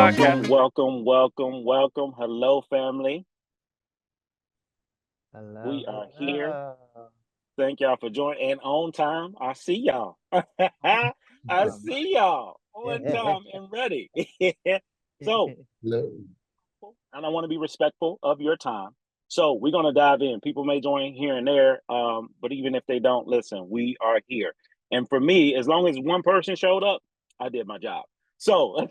Welcome, welcome, welcome, welcome. Hello, family. Hello, We are here. hello. Thank y'all for joining and on time. I see y'all. I Um, see y'all on time and ready. So, Hello. and I want to be respectful of your time. So, we're going to dive in. People may join here and there, but even if they don't listen, we are here. And for me, as long as one person showed up, I did my job. So,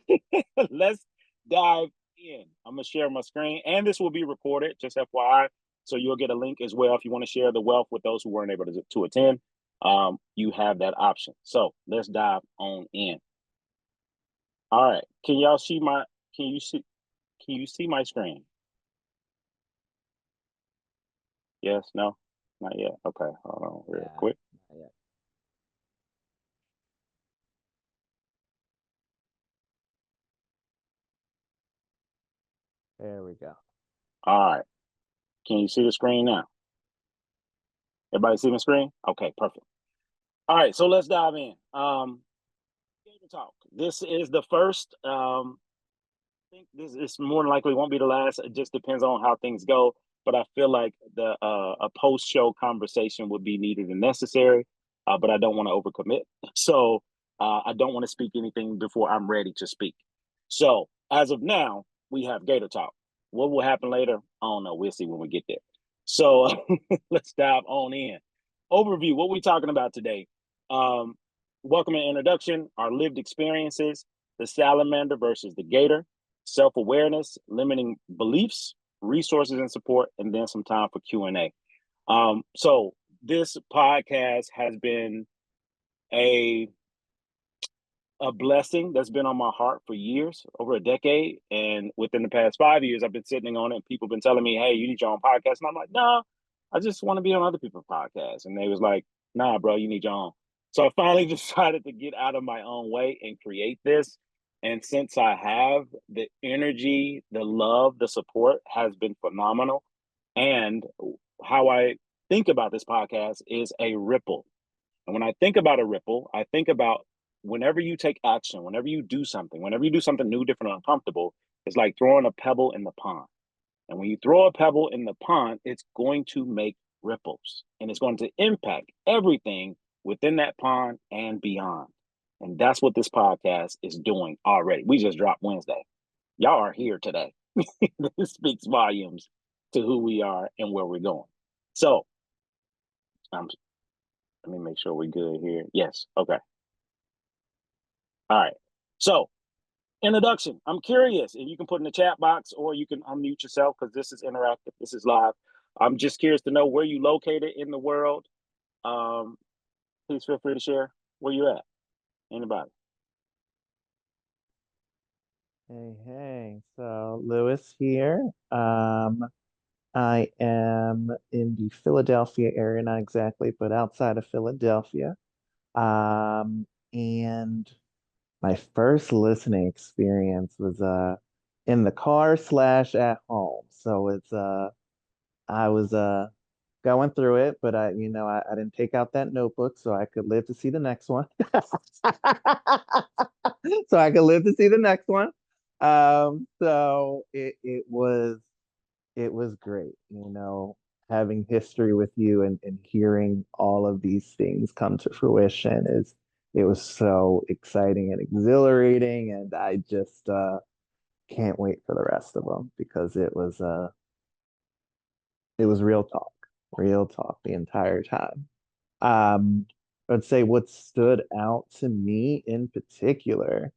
let's dive in. I'm going to share my screen, and this will be recorded, just FYI. So, you'll get a link as well if you want to share the wealth with those who weren't able to attend. You have that option. So, let's dive on in. All right. Can you see? Can you see my screen? Yes, no, not yet. Okay, hold on real yeah, quick. not yet. There we go. All right, can you see the screen now? Everybody see my screen? Okay, perfect. All right, so let's dive in. Gator Talk. This is the first. I think this is more than likely won't be the last. It just depends on how things go. But I feel like the a post show conversation would be needed and necessary. But I don't want to overcommit, so I don't want to speak anything before I'm ready to speak. So as of now, we have Gator Talk. What will happen later? I don't know. We'll see when we get there. So let's dive on in. Overview. What we talking about today? Um, Welcome and introduction. Our lived experiences. The salamander versus the gator, self-awareness, limiting beliefs, resources and support, and then some time for Q&A. So this podcast has been a a blessing that's been on my heart for years, over a decade. And within the past 5 years, I've been sitting on it. And people have been telling me, "Hey, you need your own podcast." And I'm like, "No, I just want to be on other people's podcasts." And they was like, "Nah, bro, you need your own." So I finally decided to get out of my own way and create this. And since I have, the energy, the love, the support has been phenomenal. And how I think about this podcast is a ripple. And when I think about a ripple, I think about whenever you take action, whenever you do something new, different, or uncomfortable, it's like throwing a pebble in the pond. And when you throw a pebble in the pond, it's going to make ripples and it's going to impact everything within that pond and beyond. And that's what this podcast is doing already. We just dropped Wednesday. Y'all are here today. This speaks volumes to who we are and where we're going. So, um, let me make sure we're good here. Yes. Okay. All right. So, introduction. I'm curious, and you can put in the chat box or you can unmute yourself because this is interactive. This is live. I'm just curious to know where you located in the world. Um, Please feel free to share where you at. Anybody? Hey, hey. So Lewis here. I am in the Philadelphia area, not exactly, but outside of Philadelphia. And my first listening experience was in the car slash at home. So it's I was going through it, but I didn't take out that notebook so I could live to see the next one. So I could live to see the next one. So it was great, having history with you and hearing all of these things come to fruition is it was so exciting and exhilarating, and I just can't wait for the rest of them because it was real talk the entire time. Um, I'd say what stood out to me in particular,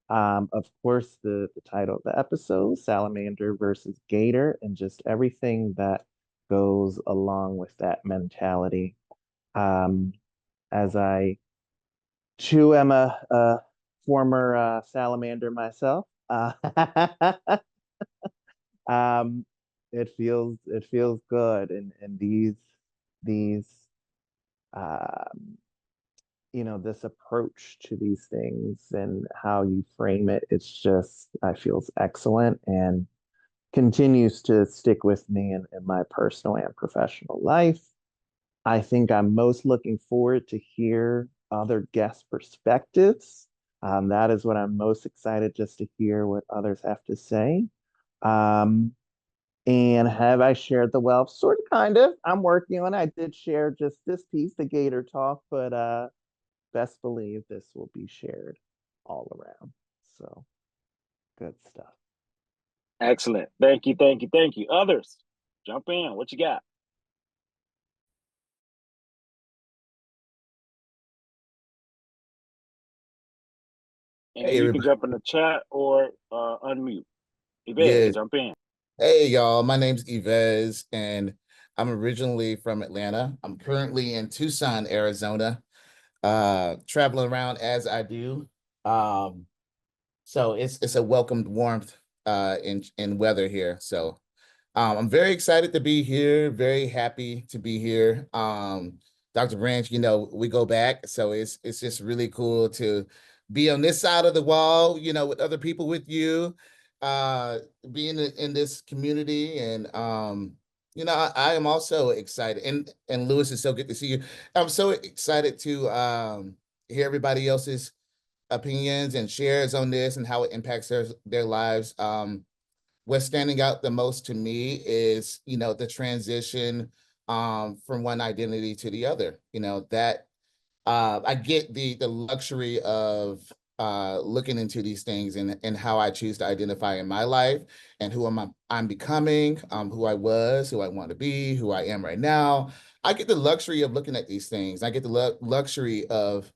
of course, the title of the episode, Salamander versus Gator, and just everything that goes along with that mentality. Um, as I too am a former salamander myself, um, it feels good, and these um, this approach to these things and how you frame it, I feels excellent and continues to stick with me in my personal and professional life. I think I'm most looking forward to hear other guest perspectives, That is what I'm most excited just to hear what others have to say. Um, and have I shared the wealth? Sort of, kind of. I'm working on it. I did share just this piece, the Gator Talk, but best believe this will be shared all around. So good stuff. Excellent. Thank you, thank you, thank you. Others, jump in. What you got? Hey, And you can everybody. jump in the chat or unmute. Yvette, Yeah. jump in. Hey, y'all. My name's Yvez, and I'm originally from Atlanta. I'm currently in Tucson, Arizona, traveling around as I do. Um, so it's a welcomed warmth in weather here. So I'm very excited to be here, very happy to be here. Dr. Branch, we go back, so it's just really cool to be on this side of the wall, with other people with you, uh, being in this community. And I am also excited. And Lewis, it's so good to see you. I'm so excited to hear everybody else's opinions and shares on this and how it impacts their lives. What's standing out the most to me is, the transition from one identity to the other. That I get the luxury of looking into these things and how I choose to identify in my life and who I'm becoming, who I was, who I want to be, who I am right now. I get the luxury of looking at these things. I get the luxury of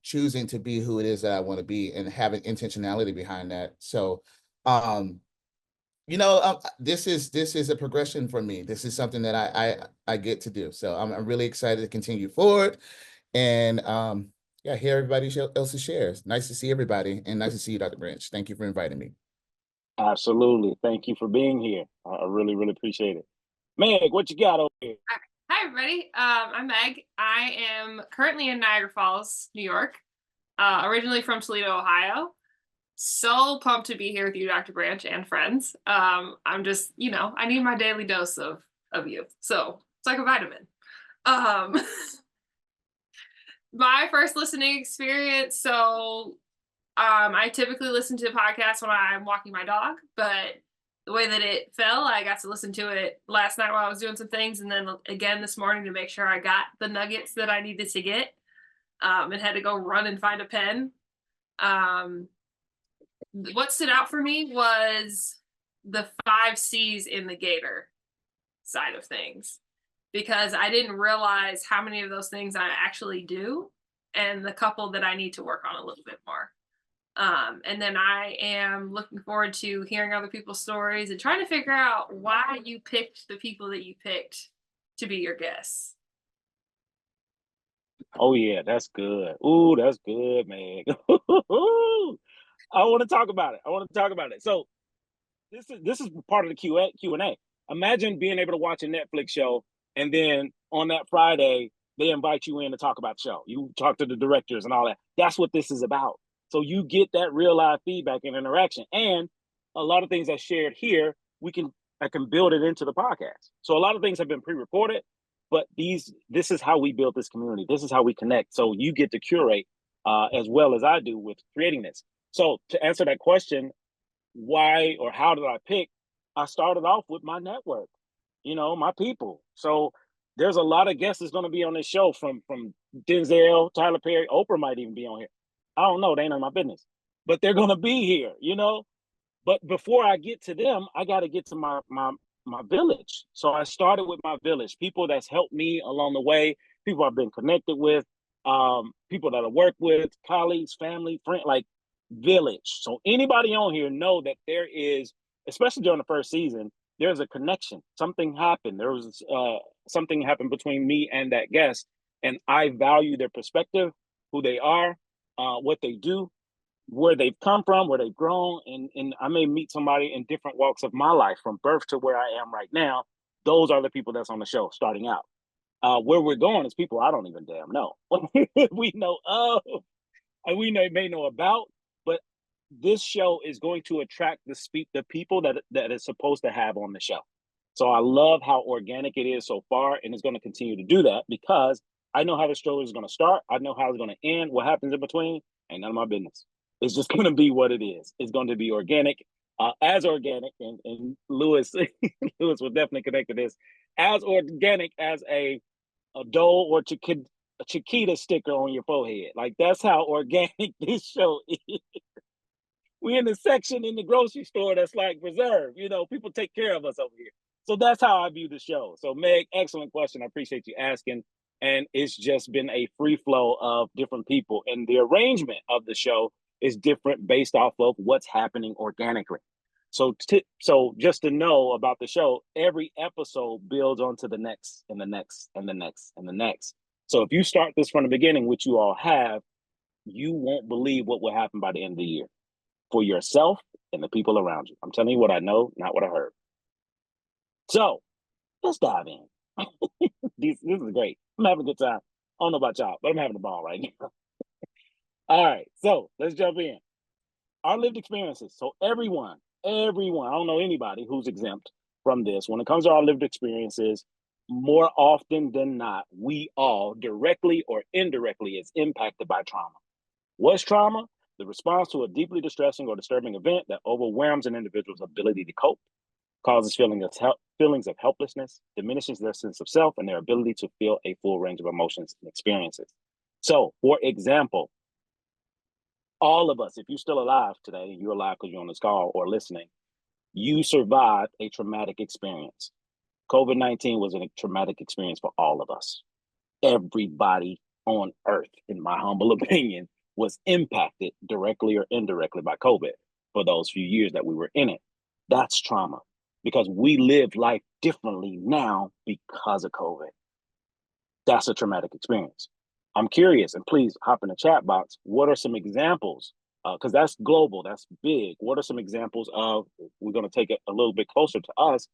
choosing to be who it is that I want to be and having intentionality behind that. So um this is a progression for me. This is something that I get to do. So I'm really excited to continue forward and yeah, hear everybody else's shares. Nice to see everybody and nice to see you, Dr. Branch. Thank you for inviting me. Absolutely. Thank you for being here. I really, really appreciate it. Meg, what you got over here? Hi, everybody. I'm Meg. I am currently in Niagara Falls, New York, originally from Toledo, Ohio. So pumped to be here with you, Dr. Branch, and friends. I'm just, I need my daily dose of you. So it's like a vitamin. Um, my first listening experience. So I typically listen to podcasts when I'm walking my dog, but the way that it fell, I got to listen to it last night while I was doing some things, and then again this morning to make sure I got the nuggets that I needed to get, and had to go run and find a pen. What stood out for me was the 5 C's in the Gator side of things, because I didn't realize how many of those things I actually do, and the couple that I need to work on a little bit more. And then I am looking forward to hearing other people's stories and trying to figure out why you picked the people that you picked to be your guests. Oh yeah, that's good. Ooh, that's good, man. I want to talk about it. I want to talk about it. So this is part of the Q&A. Imagine being able to watch a Netflix show and then on that Friday they invite you in to talk about the show. You talk to the directors and all that. That's what this is about. So you get that real live feedback and interaction, and a lot of things that's shared here, I can build it into the podcast. So a lot of things have been pre-recorded, but this is how we build this community. This is how we connect. So you get to curate as well as I do with creating this. So to answer that question, why or how did I pick? I started off with my network, my people. So there's a lot of guests that's going to be on this show from Denzel, Tyler Perry, Oprah might even be on here. I don't know, they ain't none of my business, but they're going to be here. But before I get to them, I got to get to my village. So I started with my village, people that's helped me along the way, people I've been connected with, people that I work with, colleagues, family, friend, like village. So anybody on here know that there is, especially during the first season, there's a connection. Something happened. There was something happened between me and that guest, and I value their perspective, who they are, what they do, where they've come from, where they've grown, and I may meet somebody in different walks of my life, from birth to where I am right now. Those are the people that's on the show starting out. Where we're going is people I don't even damn know. We know of, and may know about, but this show is going to attract the people that it's supposed to have on the show. So I love how organic it is so far, and it's going to continue to do that because I know how the show is going to start. I know how it's going to end, what happens in between, Ain't none of my business. It's just going to be what it is. It's going to be organic, as organic, and Lewis, Lewis will definitely connect to this, as organic as a Dole or a Chiquita sticker on your forehead. Like, that's how organic this show is. We in the section in the grocery store that's like reserved. You know, people take care of us over here. So that's how I view the show. So Meg, excellent question. I appreciate you asking. And it's just been a free flow of different people. And the arrangement of the show is different based off of what's happening organically. So just to know about the show, every episode builds onto the next and the next and the next and the next. So if you start this from the beginning, which you all have, you won't believe what will happen by the end of the year for yourself and the people around you. I'm telling you what I know, not what I heard. So let's dive in. This is great. I'm having a good time. I don't know about y'all, but I'm having a ball right now. All right, so let's jump in. Our lived experiences. So everyone, I don't know anybody who's exempt from this. When it comes to our lived experiences, more often than not, we all directly or indirectly is impacted by trauma. What's trauma? The response to a deeply distressing or disturbing event that overwhelms an individual's ability to cope, causes feelings of helplessness, diminishes their sense of self and their ability to feel a full range of emotions and experiences. So, for example, all of us, if you're still alive today, and you're alive because you're on this call or listening, you survived a traumatic experience. COVID-19 was a traumatic experience for all of us. Everybody on earth, in my humble opinion, was impacted directly or indirectly by COVID for those few years that we were in it. That's trauma, because we live life differently now because of COVID. That's a traumatic experience. I'm curious, and please hop in the chat box. What are some examples? Because that's global, that's big. What are some examples of, we're going to take it a little bit closer to us,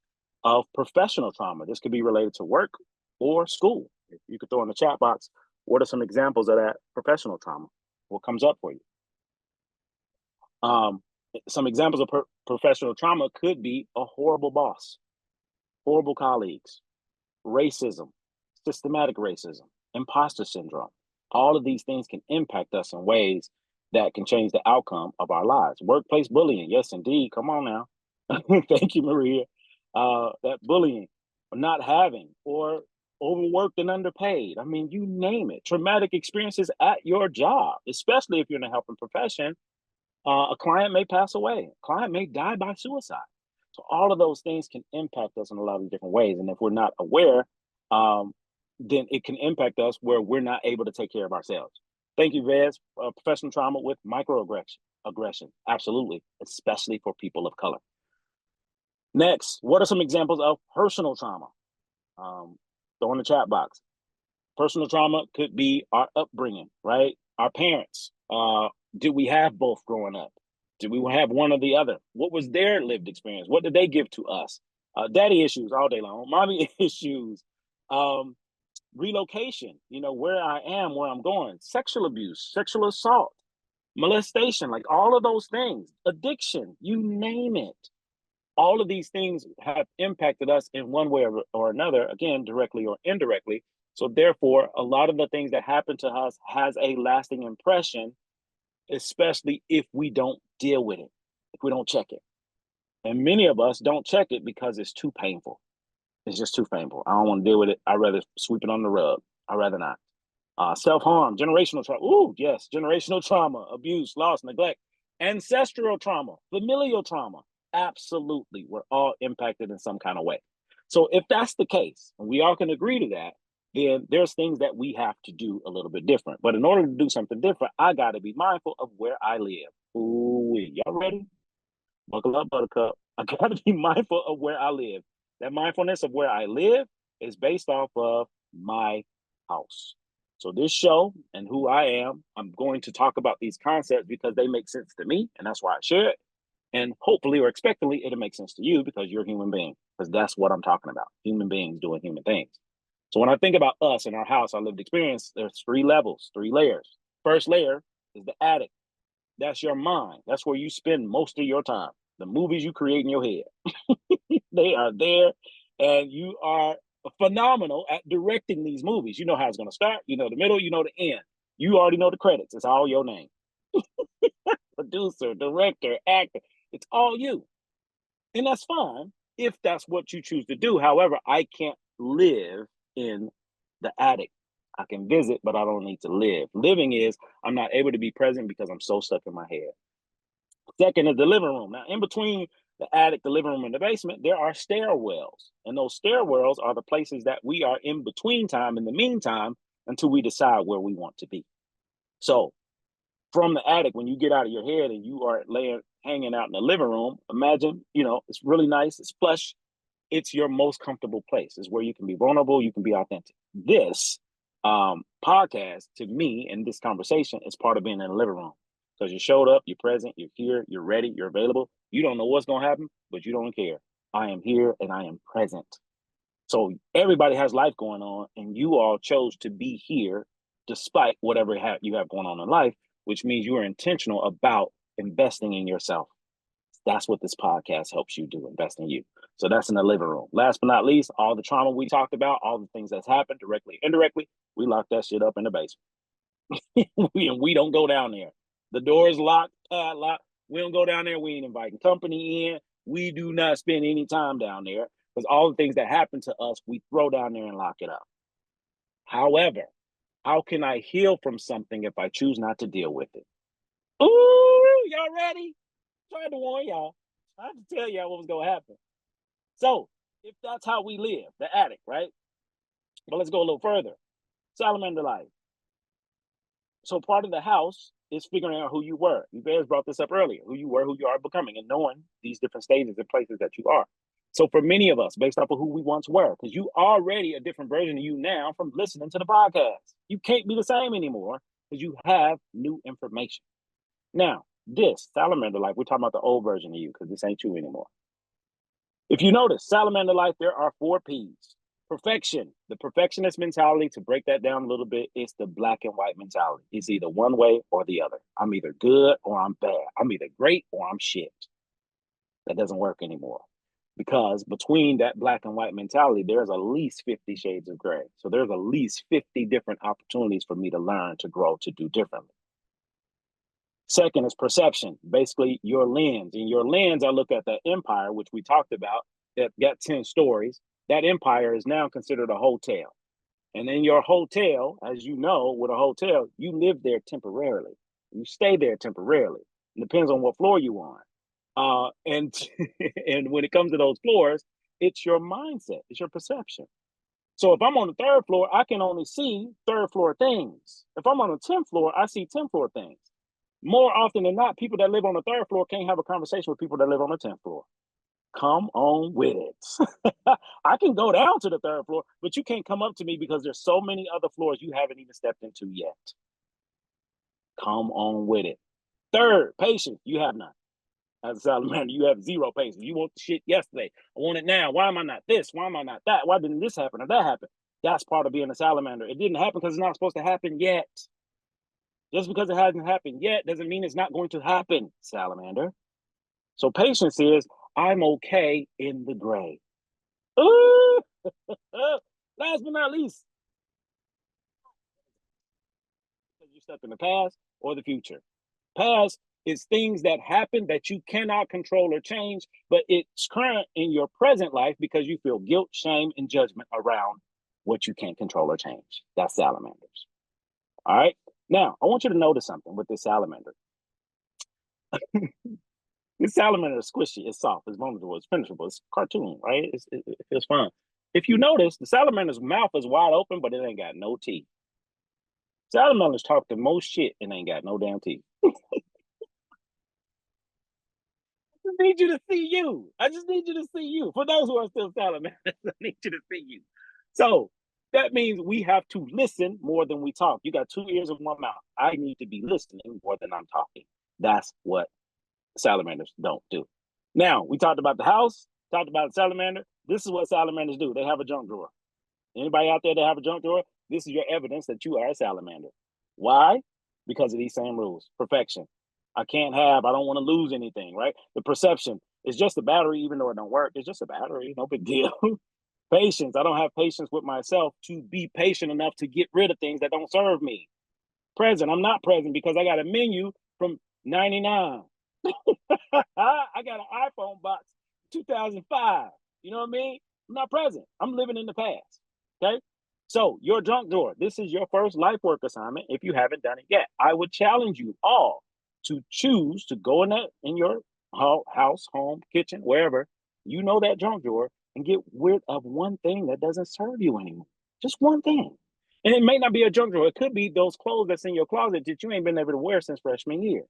of professional trauma? This could be related to work or school. If you could throw in the chat box, what are some examples of that professional trauma? What comes up for you? Some examples of professional trauma could be a horrible boss, horrible colleagues, racism, systematic racism, imposter syndrome. All of these things can impact us in ways that can change the outcome of our lives. Workplace bullying, yes, indeed. Come on now. Thank you, Maria. That bullying, not having, or overworked and underpaid. I mean, you name it. Traumatic experiences at your job, especially if you're in a helping profession. A client may pass away. A client may die by suicide. So all of those things can impact us in a lot of different ways. And if we're not aware, then it can impact us where we're not able to take care of ourselves. Thank you, Vez. Professional trauma with microaggression. Absolutely, especially for people of color. Next, what are some examples of personal trauma? Throw in the chat box. Personal trauma could be our upbringing, right? Our parents. Did we have both growing up? Did we have one or the other? What was their lived experience? What did they give to us? Daddy issues all day long, mommy issues, relocation, where I am, where I'm going, sexual abuse, sexual assault, molestation, like all of those things, addiction, you name it. All of these things have impacted us in one way or another, again, directly or indirectly. So therefore, a lot of the things that happen to us has a lasting impression, especially if we don't deal with it, if we don't check it. And many of us don't check it because it's too painful. It's just too painful. I don't want to deal with it. I'd rather sweep it on the rug. I'd rather not. Self-harm, generational trauma. Ooh, yes, generational trauma, abuse, loss, neglect, ancestral trauma, familial trauma. Absolutely, we're all impacted in some kind of way. So if that's the case, and we all can agree to that, then there's things that we have to do a little bit different. But in order to do something different, I got to be mindful of where I live. Ooh, y'all ready? Buckle up, buttercup. I got to be mindful of where I live. That mindfulness of where I live is based off of my house. So this show and who I am, I'm going to talk about these concepts because they make sense to me, and that's why I share it. And hopefully or expectantly, it'll make sense to you because you're a human being, because that's what I'm talking about. Human beings doing human things. So when I think about us and our house, our lived experience, there's 3 levels, 3 layers. First layer is the attic. That's your mind. That's where you spend most of your time. The movies you create in your head. They are there, and you are phenomenal at directing these movies. You know how it's going to start, you know the middle, you know the end. You already know the credits. It's all your name. Producer, director, actor. It's all you. And that's fine if that's what you choose to do. However, I can't live in the attic. I can visit, but I don't need to live. Living is I'm not able to be present because I'm so stuck in my head. Second is the living room. Now, in between the attic, the living room, and the basement, there are stairwells. And those stairwells are the places that we are in between time, in the meantime, until we decide where we want to be. So from the attic, when you get out of your head and you are hanging out in the living room, imagine, it's really nice, it's plush, it's your most comfortable place. It's where you can be vulnerable, you can be authentic. This podcast, to me, and this conversation is part of being in the living room. Because you showed up, you're present, you're here, you're ready, you're available. You don't know what's going to happen, but you don't care. I am here and I am present. So everybody has life going on, and you all chose to be here despite whatever you have going on in life, which means you are intentional about investing in yourself. That's what this podcast helps you do, invest in you. So that's in the living room. Last but not least, all the trauma we talked about, all the things that's happened directly, indirectly, we lock that shit up in the basement. we don't go down there. The door is locked, locked. We don't go down there. We ain't inviting company in. We do not spend any time down there because all the things that happen to us, we throw down there and lock it up. However, how can I heal from something if I choose not to deal with it? Ooh, y'all ready? Trying to warn y'all. I have to tell y'all what was going to happen. So, if that's how we live, the attic, right? But let's go a little further. Salamander life. So part of the house is figuring out who you were. You guys brought this up earlier, who you were, who you are becoming, and knowing these different stages and places that you are. So for many of us, based off of who we once were, because you already a different version of you now from listening to the podcast. You can't be the same anymore because you have new information. Now, this salamander life, we're talking about the old version of you because this ain't you anymore. If you notice, salamander life, there are 4 P's. Perfection, the perfectionist mentality, to break that down a little bit, it's the black and white mentality. It's either one way or the other. I'm either good or I'm bad. I'm either great or I'm shit. That doesn't work anymore because between that black and white mentality, there's at least 50 shades of gray. So there's at least 50 different opportunities for me to learn, to grow, to do differently. Second is perception, basically your lens. In your lens, I look at the empire, which we talked about, that got 10 stories. That empire is now considered a hotel. And in your hotel, as you know, with a hotel, you live there temporarily. You stay there temporarily. It depends on what floor you're on. And when it comes to those floors, it's your mindset, it's your perception. So if I'm on the 3rd floor, I can only see 3rd floor things. If I'm on the 10th floor, I see 10th floor things. More often than not, people that live on the 3rd floor can't have a conversation with people that live on the 10th floor. Come on with it. I can go down to the 3rd floor, but you can't come up to me because there's so many other floors you haven't even stepped into yet. Come on with it. 3rd, patience. You have none. As a salamander, you have 0 patience. You want the shit yesterday. I want it now. Why am I not this? Why am I not that? Why didn't this happen or that happen? That's part of being a salamander. It didn't happen because it's not supposed to happen yet. Just because it hasn't happened yet doesn't mean it's not going to happen, salamander. So patience is I'm okay in the gray. Ooh! Last but not least, because you're stuck in the past or the future. Past is things that happen that you cannot control or change, but it's current in your present life because you feel guilt, shame, and judgment around what you can't control or change. That's salamanders. All right? Now, I want you to notice something with this salamander. This salamander is squishy, it's soft, it's vulnerable, it's finishable, it's cartoon, right? It feels fun. If you notice, the salamander's mouth is wide open, but it ain't got no teeth. Salamanders talk the most shit and ain't got no damn teeth. I just need you to see you. I just need you to see you. For those who are still salamanders, I need you to see you. So that means we have to listen more than we talk. You got 2 ears and 1 mouth. I need to be listening more than I'm talking. That's what salamanders don't do. Now, we talked about the house, talked about the salamander. This is what salamanders do. They have a junk drawer. Anybody out there that have a junk drawer? This is your evidence that you are a salamander. Why? Because of these same rules. Perfection. I don't want to lose anything, right? The perception is just a battery, even though it don't work. It's just a battery, no big deal. Patience. I don't have patience with myself to be patient enough to get rid of things that don't serve me. Present. I'm not present because I got a menu from $99. I got an iPhone box, 2005. You know what I mean? I'm not present. I'm living in the past. Okay. So your junk drawer, this is your first life work assignment. If you haven't done it yet, I would challenge you all to choose to go in your house, home, kitchen, wherever you know that junk drawer, and get rid of one thing that doesn't serve you anymore. Just one thing. And it may not be a junk drawer. It could be those clothes that's in your closet that you ain't been able to wear since freshman year.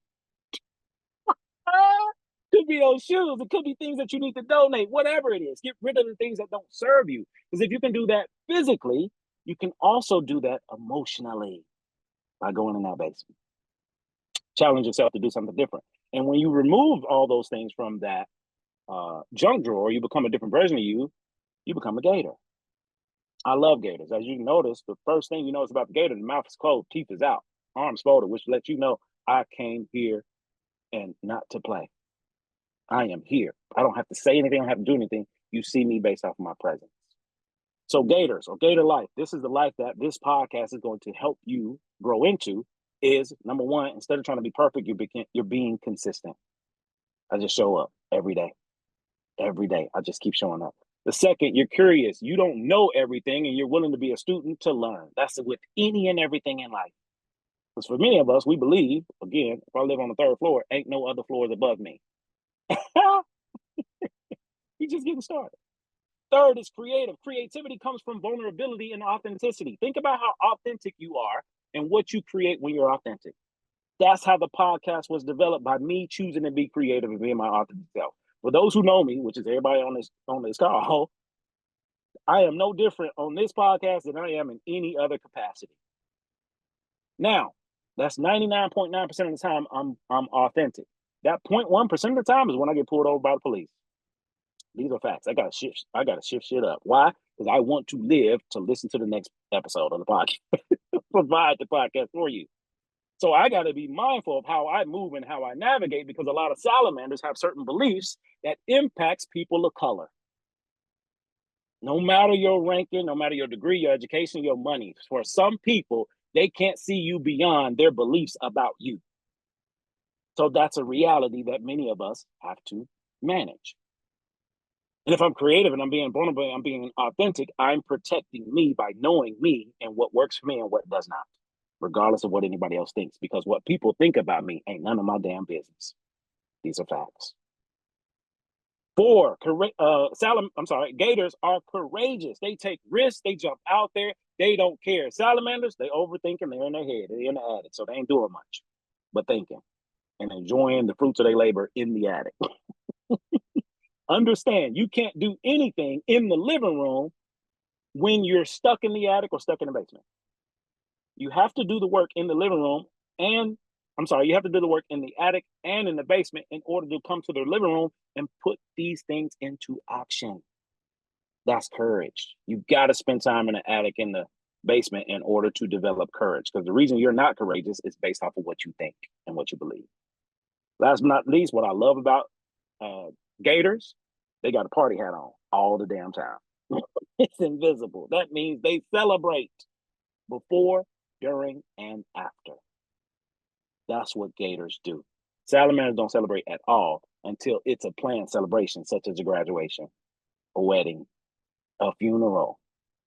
Could be those shoes. It could be things that you need to donate, whatever it is. Get rid of the things that don't serve you. Because if you can do that physically, you can also do that emotionally by going in that basement. Challenge yourself to do something different. And when you remove all those things from that junk drawer, you become a different version of you. You become a gator. I love gators. As you notice, the first thing you notice about the gator, the mouth is closed, teeth is out, arms folded, which lets you know I came here and not to play. I am here. I don't have to say anything. I don't have to do anything. You see me based off of my presence. So gators or gator life, this is the life that this podcast is going to help you grow into is, number one, instead of trying to be perfect, you're being consistent. I just show up every day. Every day. I just keep showing up. The second, you're curious. You don't know everything and you're willing to be a student to learn. That's with any and everything in life. Because for many of us, we believe, again, if I live on the third floor, ain't no other floors above me. You're just getting started. Third is creative. Creativity comes from vulnerability and authenticity. Think about how authentic you are and what you create when you're authentic. That's how the podcast was developed, by me choosing to be creative and being my authentic self. For those who know me, which is everybody on this call, I am no different on this podcast than I am in any other capacity. Now, that's 99.9% of the time I'm authentic. That 0.1% of the time is when I get pulled over by the police. These are facts. I gotta shift shit up. Why? Because I want to live to listen to the next episode of the podcast. Provide the podcast for you. So I got to be mindful of how I move and how I navigate, because a lot of salamanders have certain beliefs that impacts people of color. No matter your ranking, no matter your degree, your education, your money, for some people, they can't see you beyond their beliefs about you. So that's a reality that many of us have to manage. And if I'm creative and I'm being vulnerable, I'm being authentic, I'm protecting me by knowing me and what works for me and what does not, regardless of what anybody else thinks, because what people think about me ain't none of my damn business. These are facts. 4, gators are courageous. They take risks. They jump out there. They don't care. Salamanders, they overthink and they're in their head. They're in the attic, so they ain't doing much but thinking and enjoying the fruits of their labor in the attic. Understand, you can't do anything in the living room when you're stuck in the attic or stuck in the basement. You have to do the work in the living room you have to do the work in the attic and in the basement in order to come to the living room and put these things into action. That's courage. You've got to spend time in the attic, in the basement, in order to develop courage. Because the reason you're not courageous is based off of what you think and what you believe. Last but not least, what I love about gators, they got a party hat on all the damn time. It's invisible. That means they celebrate before, during, and after. That's what gators do. Salamanders don't celebrate at all until it's a planned celebration, such as a graduation, a wedding, a funeral,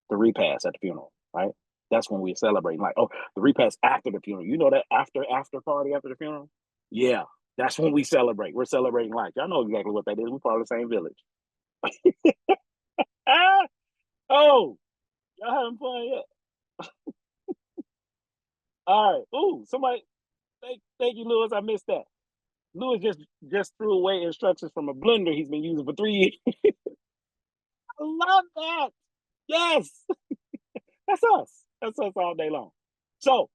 the repast at the funeral, right? That's when we celebrate. Like, oh, the repast after the funeral. You know that after party after the funeral? Yeah, that's when we celebrate. We're celebrating life. Y'all know exactly what that is. We're part of the same village. Oh, y'all having fun yet? All right. Ooh, somebody. Thank you, Lewis. I missed that. Lewis just threw away instructions from a blender he's been using for 3 years. I love that. Yes. That's us. That's us all day long. So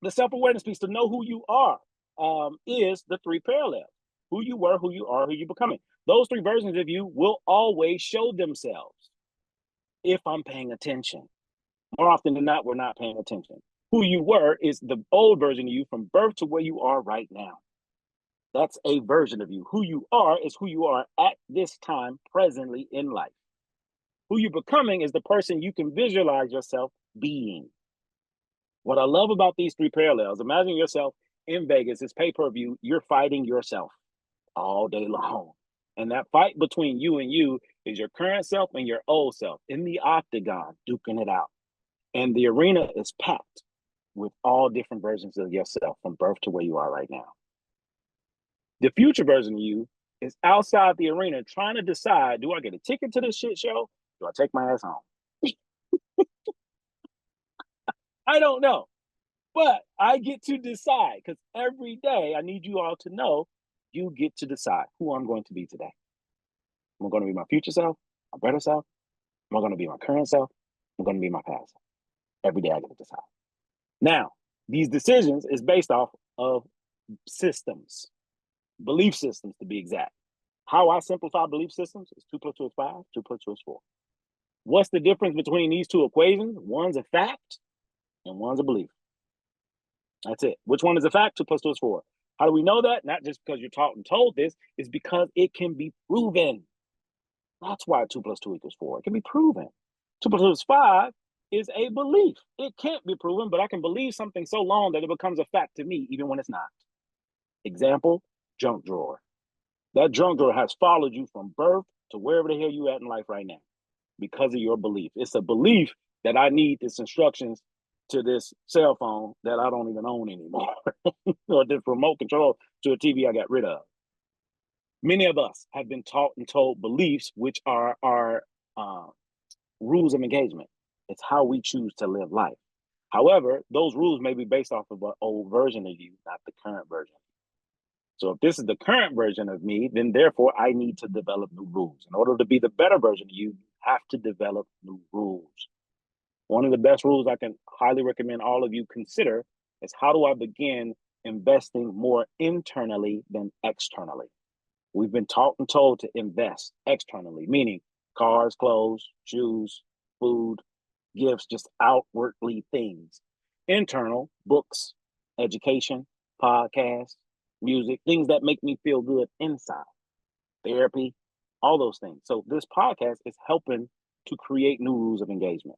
the self-awareness piece, to know who you are, is the 3 parallels. Who you were, who you are, who you're becoming. Those 3 versions of you will always show themselves if I'm paying attention. More often than not, we're not paying attention. Who you were is the old version of you from birth to where you are right now. That's a version of you. Who you are is who you are at this time, presently in life. Who you're becoming is the person you can visualize yourself being. What I love about these 3 parallels, imagine yourself in Vegas, it's pay-per-view. You're fighting yourself all day long. And that fight between you and you is your current self and your old self in the octagon, duking it out. And the arena is packed with all different versions of yourself from birth to where you are right now. The future version of you is outside the arena trying to decide, do I get a ticket to this shit show? Do I take my ass home? I don't know. But I get to decide, because every day I need you all to know you get to decide who I'm going to be today. Am I going to be my future self, my better self? Am I going to be my current self? I'm going to be my past self. Every day I get to decide. Now, these decisions is based off of systems, belief systems to be exact. How I simplify belief systems is 2 + 2 is 5, 2 + 2 is 4. What's the difference between these two equations? One's a fact and one's a belief. That's it. Which one is a fact? 2 + 2 is 4. How do we know that? Not just because you're taught and told this, it's because it can be proven. That's why 2 + 2 = 4. It can be proven. 2 + 2 is 5 is a belief. It can't be proven, but I can believe something so long that it becomes a fact to me, even when it's not. Example, junk drawer. That junk drawer has followed you from birth to wherever the hell you at in life right now because of your belief. It's a belief that I need this instructions to this cell phone that I don't even own anymore, or this remote control to a TV I got rid of. Many of us have been taught and told beliefs, which are our rules of engagement. It's how we choose to live life. However, those rules may be based off of an old version of you, not the current version. So if this is the current version of me, then therefore I need to develop new rules. In order to be the better version of you have to develop new rules. One of the best rules I can highly recommend all of you consider is, how do I begin investing more internally than externally? We've been taught and told to invest externally, meaning cars, clothes, shoes, food, gifts, just outwardly things. Internal, books, education, podcasts, music, things that make me feel good inside. Therapy, all those things. So this podcast is helping to create new rules of engagement.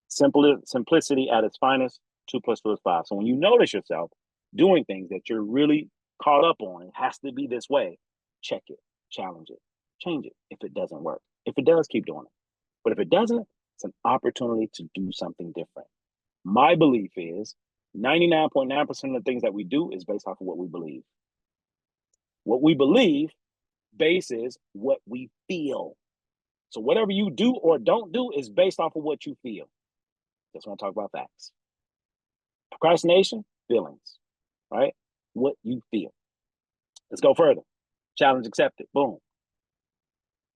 Simplicity at its finest, 2 + 2 is 5. So when you notice yourself doing things that you're really caught up on, it has to be this way, check it, challenge it, change it if it doesn't work. If it does, keep doing it. But if it doesn't, it's an opportunity to do something different. My belief is 99.9% of the things that we do is based off of what we believe. What we believe bases what we feel. So whatever you do or don't do is based off of what you feel. Just want to talk about facts. Procrastination, feelings, right? What you feel. Let's go further. Challenge accepted. Boom.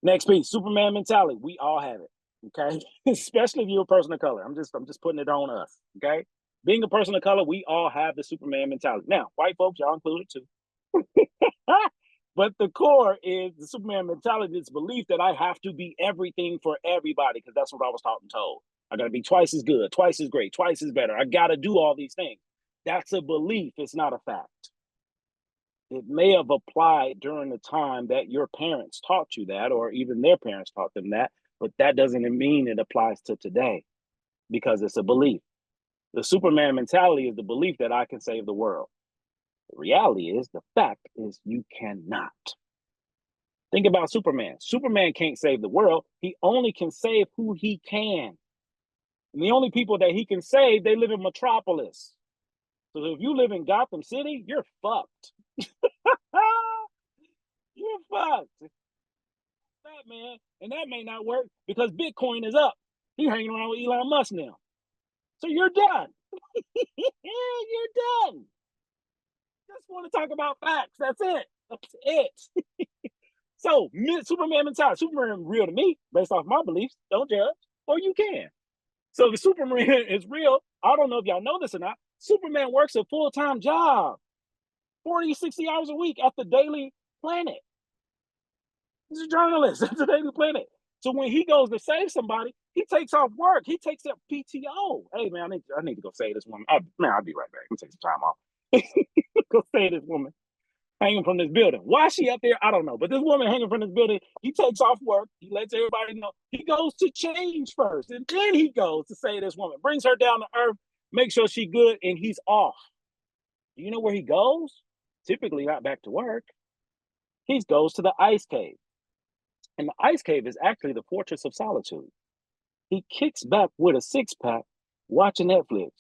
Next piece, Superman mentality. We all have it, okay? Especially if you're a person of color. I'm just putting it on us, okay? Being a person of color, we all have the Superman mentality. Now, white folks, y'all included too. But the core is the Superman mentality, this belief that I have to be everything for everybody, because that's what I was taught and told. I got to be twice as good, twice as great, twice as better. I got to do all these things. That's a belief. It's not a fact. It may have applied during the time that your parents taught you that, or even their parents taught them that, but that doesn't mean it applies to today, because it's a belief. The Superman mentality is the belief that I can save the world. The reality is, the fact is, you cannot. Think about Superman. Superman can't save the world. He only can save who he can. And the only people that he can save, they live in Metropolis. So if you live in Gotham City, you're fucked. You're fucked. That man, and that may not work because Bitcoin is up. He's hanging around with Elon Musk now. So you're done. You're done. Just want to talk about facts. That's it. That's it. So, Superman mentality. Superman real to me, based off my beliefs. Don't judge, or you can. So if Superman is real, I don't know if y'all know this or not, Superman works a full-time job, 40, 60 hours a week at the Daily Planet. He's a journalist at the Daily Planet. So when he goes to save somebody, he takes off work. He takes up PTO. Hey, man, I need to go save this woman. I'll be right back. I'm take some time off. Go save this woman hanging from this building. Why is she up there? I don't know. But this woman hanging from this building, he takes off work. He lets everybody know. He goes to change first, and then he goes to save this woman, brings her down to earth, makes sure she's good, and he's off. Do you know where he goes? Typically not back to work. He goes to the ice cave. And the ice cave is actually the fortress of solitude. He kicks back with a six-pack, watching Netflix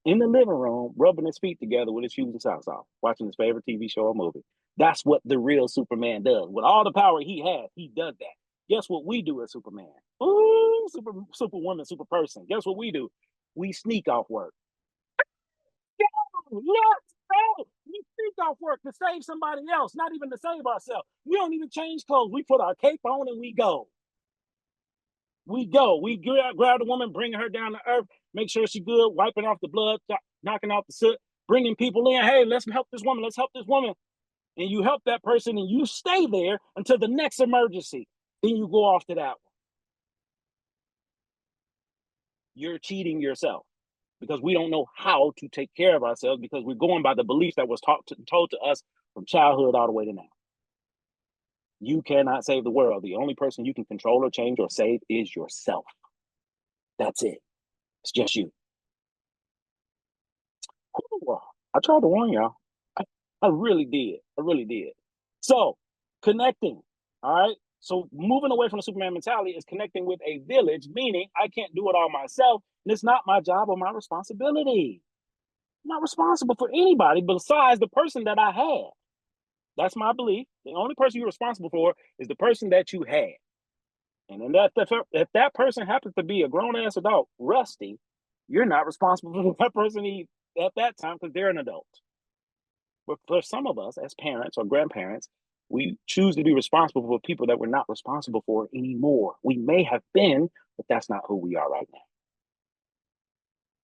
in the living room, rubbing his feet together with his shoes and socks off, watching his favorite TV show or movie. That's what the real Superman does. With all the power he has, he does that. Guess what we do as Superman? Ooh, superwoman, super person. Guess what we do? We sneak off work. Yes, no. We sneak off work to save somebody else, not even to save ourselves. We don't even change clothes. We put our cape on and we go. We go. We grab the woman, bring her down to earth, make sure she's good, wiping off the blood, knocking off the soot, bringing people in. Hey, let's help this woman. Let's help this woman. And you help that person and you stay there until the next emergency. Then you go off to that one. You're cheating yourself because we don't know how to take care of ourselves because we're going by the belief that was told to us from childhood all the way to now. You cannot save the world. The only person you can control or change or save is yourself. That's it. It's just you. Ooh, I tried to warn y'all. I really did. I really did. So, connecting. All right. So, moving away from the Superman mentality is connecting with a village, meaning I can't do it all myself. And it's not my job or my responsibility. I'm not responsible for anybody besides the person that I had. That's my belief. The only person you're responsible for is the person that you had. And then if that person happens to be a grown-ass adult, Rusty, you're not responsible for that person at that time because they're an adult. But for some of us as parents or grandparents, we choose to be responsible for people that we're not responsible for anymore. We may have been, but that's not who we are right now.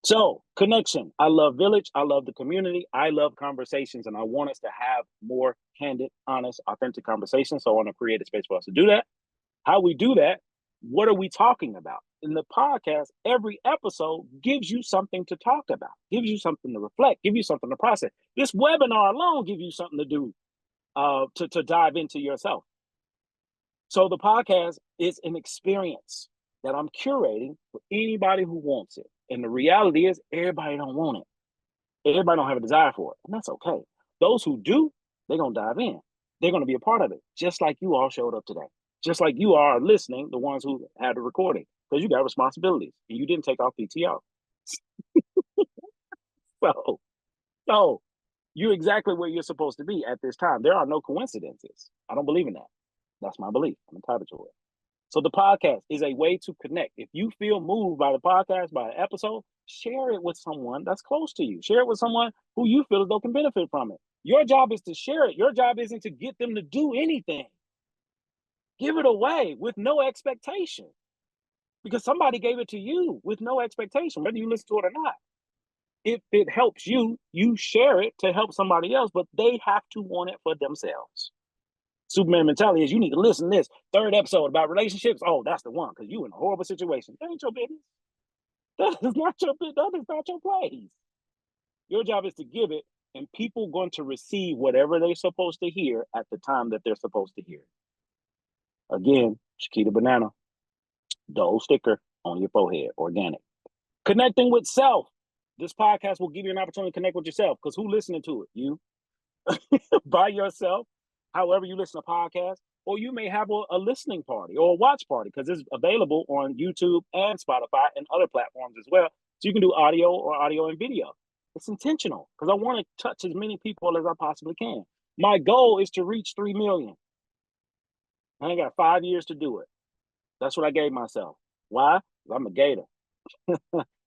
So, connection. I love village. I love the community. I love conversations, and I want us to have more candid, honest, authentic conversations. So I want to create a space for us to do that. How we do that, what are we talking about? In the podcast, every episode gives you something to talk about, gives you something to reflect, give you something to process. This webinar alone gives you something to do to dive into yourself. So the podcast is an experience that I'm curating for anybody who wants it. And the reality is everybody don't want it. Everybody don't have a desire for it. And that's okay. Those who do, they're going to dive in. They're going to be a part of it, just like you all showed up today. Just like you are listening, the ones who had the recording, because you got responsibilities and you didn't take off PTO. So you're exactly where you're supposed to be at this time. There are no coincidences. I don't believe in that. That's my belief. I'm entitled to it. So the podcast is a way to connect. If you feel moved by the podcast, by an episode, share it with someone that's close to you. Share it with someone who you feel as though can benefit from it. Your job is to share it. Your job isn't to get them to do anything. Give it away with no expectation because somebody gave it to you with no expectation, whether you listen to it or not. If it helps you, you share it to help somebody else, but they have to want it for themselves. Superman mentality is you need to listen to this third episode about relationships. Oh, that's the one because you in a horrible situation. That ain't your business. That is not your business. That is not your place. Your job is to give it, and people going to receive whatever they're supposed to hear at the time that they're supposed to hear. Again, Chiquita Banana, the old sticker on your forehead, organic. Connecting with self. This podcast will give you an opportunity to connect with yourself because who listening to it? You by yourself, however you listen to podcasts, or you may have a listening party or a watch party because it's available on YouTube and Spotify and other platforms as well. So you can do audio and video. It's intentional because I want to touch as many people as I possibly can. My goal is to reach 3 million. I got 5 years to do it. That's what I gave myself. Why? I'm a Gator.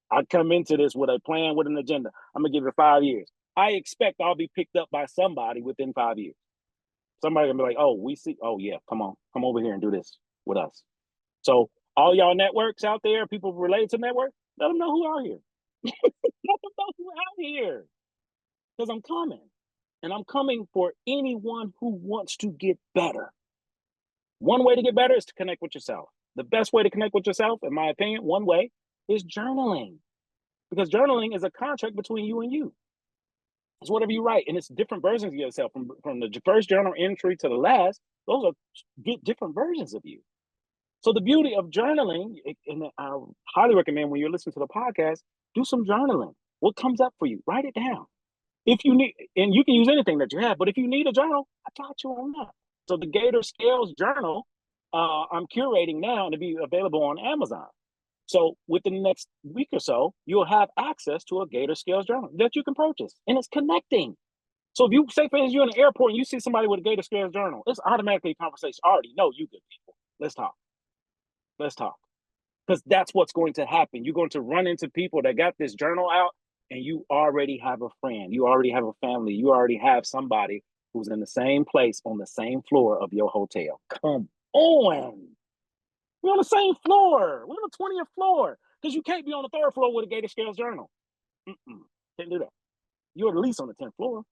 I come into this with a plan, with an agenda. I'm going to give it 5 years. I expect I'll be picked up by somebody within 5 years. Somebody gonna be like, oh, we see, oh yeah, come over here and do this with us. So all y'all networks out there, people related to network, let them know who out here. Let them know who out here. Because I'm coming. And I'm coming for anyone who wants to get better. One way to get better is to connect with yourself. The best way to connect with yourself, in my opinion, one way is journaling. Because journaling is a contract between you and you. It's whatever you write, and it's different versions of yourself. From the first journal entry to the last, those are different versions of you. So the beauty of journaling, and I highly recommend when you're listening to the podcast, do some journaling. What comes up for you? Write it down. If you need, and you can use anything that you have, but if you need a journal, I got you on that. So the Gator Scales Journal, I'm curating now to be available on Amazon. So within the next week or so, you'll have access to a Gator Scales Journal that you can purchase, and it's connecting. So if you say, for instance, you're in the airport and you see somebody with a Gator Scales Journal, it's automatically a conversation. I already know you good people. Let's talk. Let's talk. Because that's what's going to happen. You're going to run into people that got this journal out, and you already have a friend. You already have a family. You already have somebody who's in the same place on the same floor of your hotel. Come on. We're on the same floor. We're on the 20th floor. Because you can't be on the third floor with a Gator Scales Journal. Can't do that. You're at least on the 10th floor.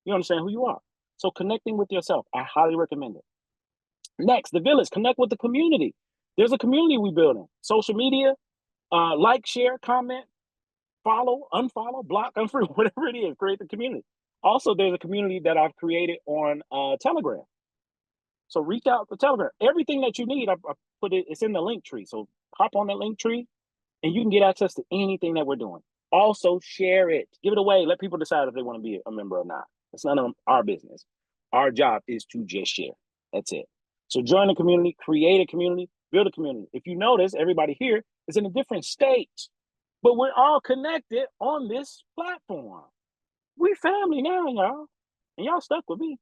You understand who you are. So connecting with yourself, I highly recommend it. Next, the village. Connect with the community. There's a community we building. Social media, like, share, comment, follow, unfollow, block, unfriend, whatever it is. Create the community. Also, there's a community that I've created on Telegram. So reach out to Telegram. Everything that you need, I put it. It's in the link tree. So hop on that link tree, and you can get access to anything that we're doing. Also, share it. Give it away. Let people decide if they want to be a member or not. It's none of our business. Our job is to just share. That's it. So join the community, create a community, build a community. If you notice, everybody here is in a different state, but we're all connected on this platform. We family now, y'all. And y'all stuck with me.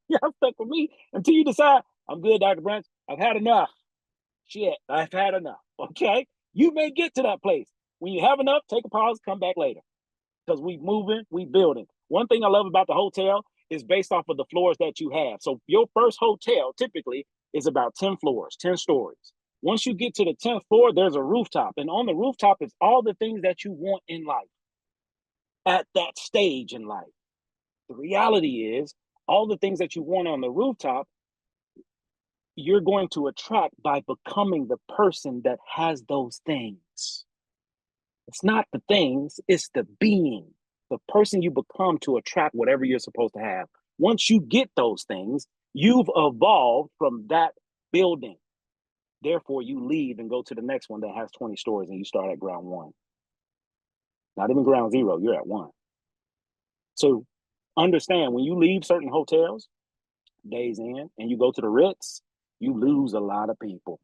Y'all stuck with me until you decide, I'm good, Dr. Brunch. I've had enough. Shit, I've had enough. Okay? You may get to that place. When you have enough, take a pause, come back later. Because we moving, we building. One thing I love about the hotel is based off of the floors that you have. So your first hotel typically is about 10 floors, 10 stories. Once you get to the 10th floor, there's a rooftop. And on the rooftop is all the things that you want in life at that stage in life. The reality is, all the things that you want on the rooftop, you're going to attract by becoming the person that has those things. It's not the things, it's the being, the person you become to attract whatever you're supposed to have. Once you get those things, you've evolved from that building. Therefore, you leave and go to the next one that has 20 stories and you start at ground one. Not even ground zero, you're at one. So understand, when you leave certain hotels, days in, and you go to the Ritz, you lose a lot of people.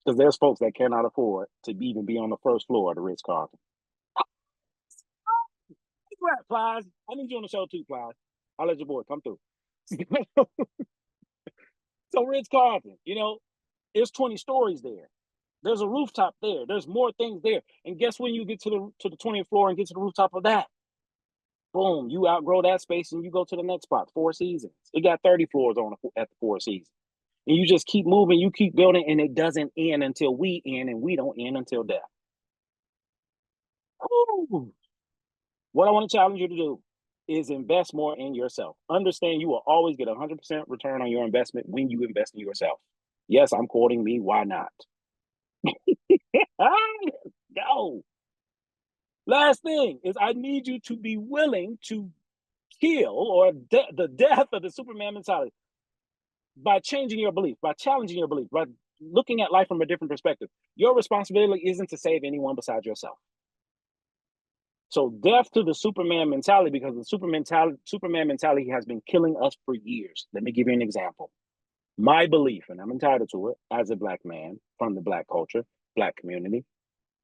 Because there's folks that cannot afford to even be on the first floor of the Ritz-Carlton. Plies, I need you on the show too, Plies. I'll let your boy come through. So Ritz-Carlton, there's 20 stories there. There's a rooftop there. There's more things there. And guess when you get to the 20th floor and get to the rooftop of that? Boom, you outgrow that space and you go to the next spot, Four Seasons. It got 30 floors at the Four Seasons. And you just keep moving, you keep building, and it doesn't end until we end, and we don't end until death. Ooh. What I want to challenge you to do is invest more in yourself. Understand you will always get 100% return on your investment when you invest in yourself. Yes, I'm quoting me. Why not? Go. Last thing is I need you to be willing to kill or the death of the Superman mentality by changing your belief, by challenging your belief, by looking at life from a different perspective. Your responsibility isn't to save anyone besides yourself. So death to the Superman mentality, because the Superman mentality has been killing us for years. Let me give you an example. My belief, and I'm entitled to it as a Black man from the Black culture, Black community,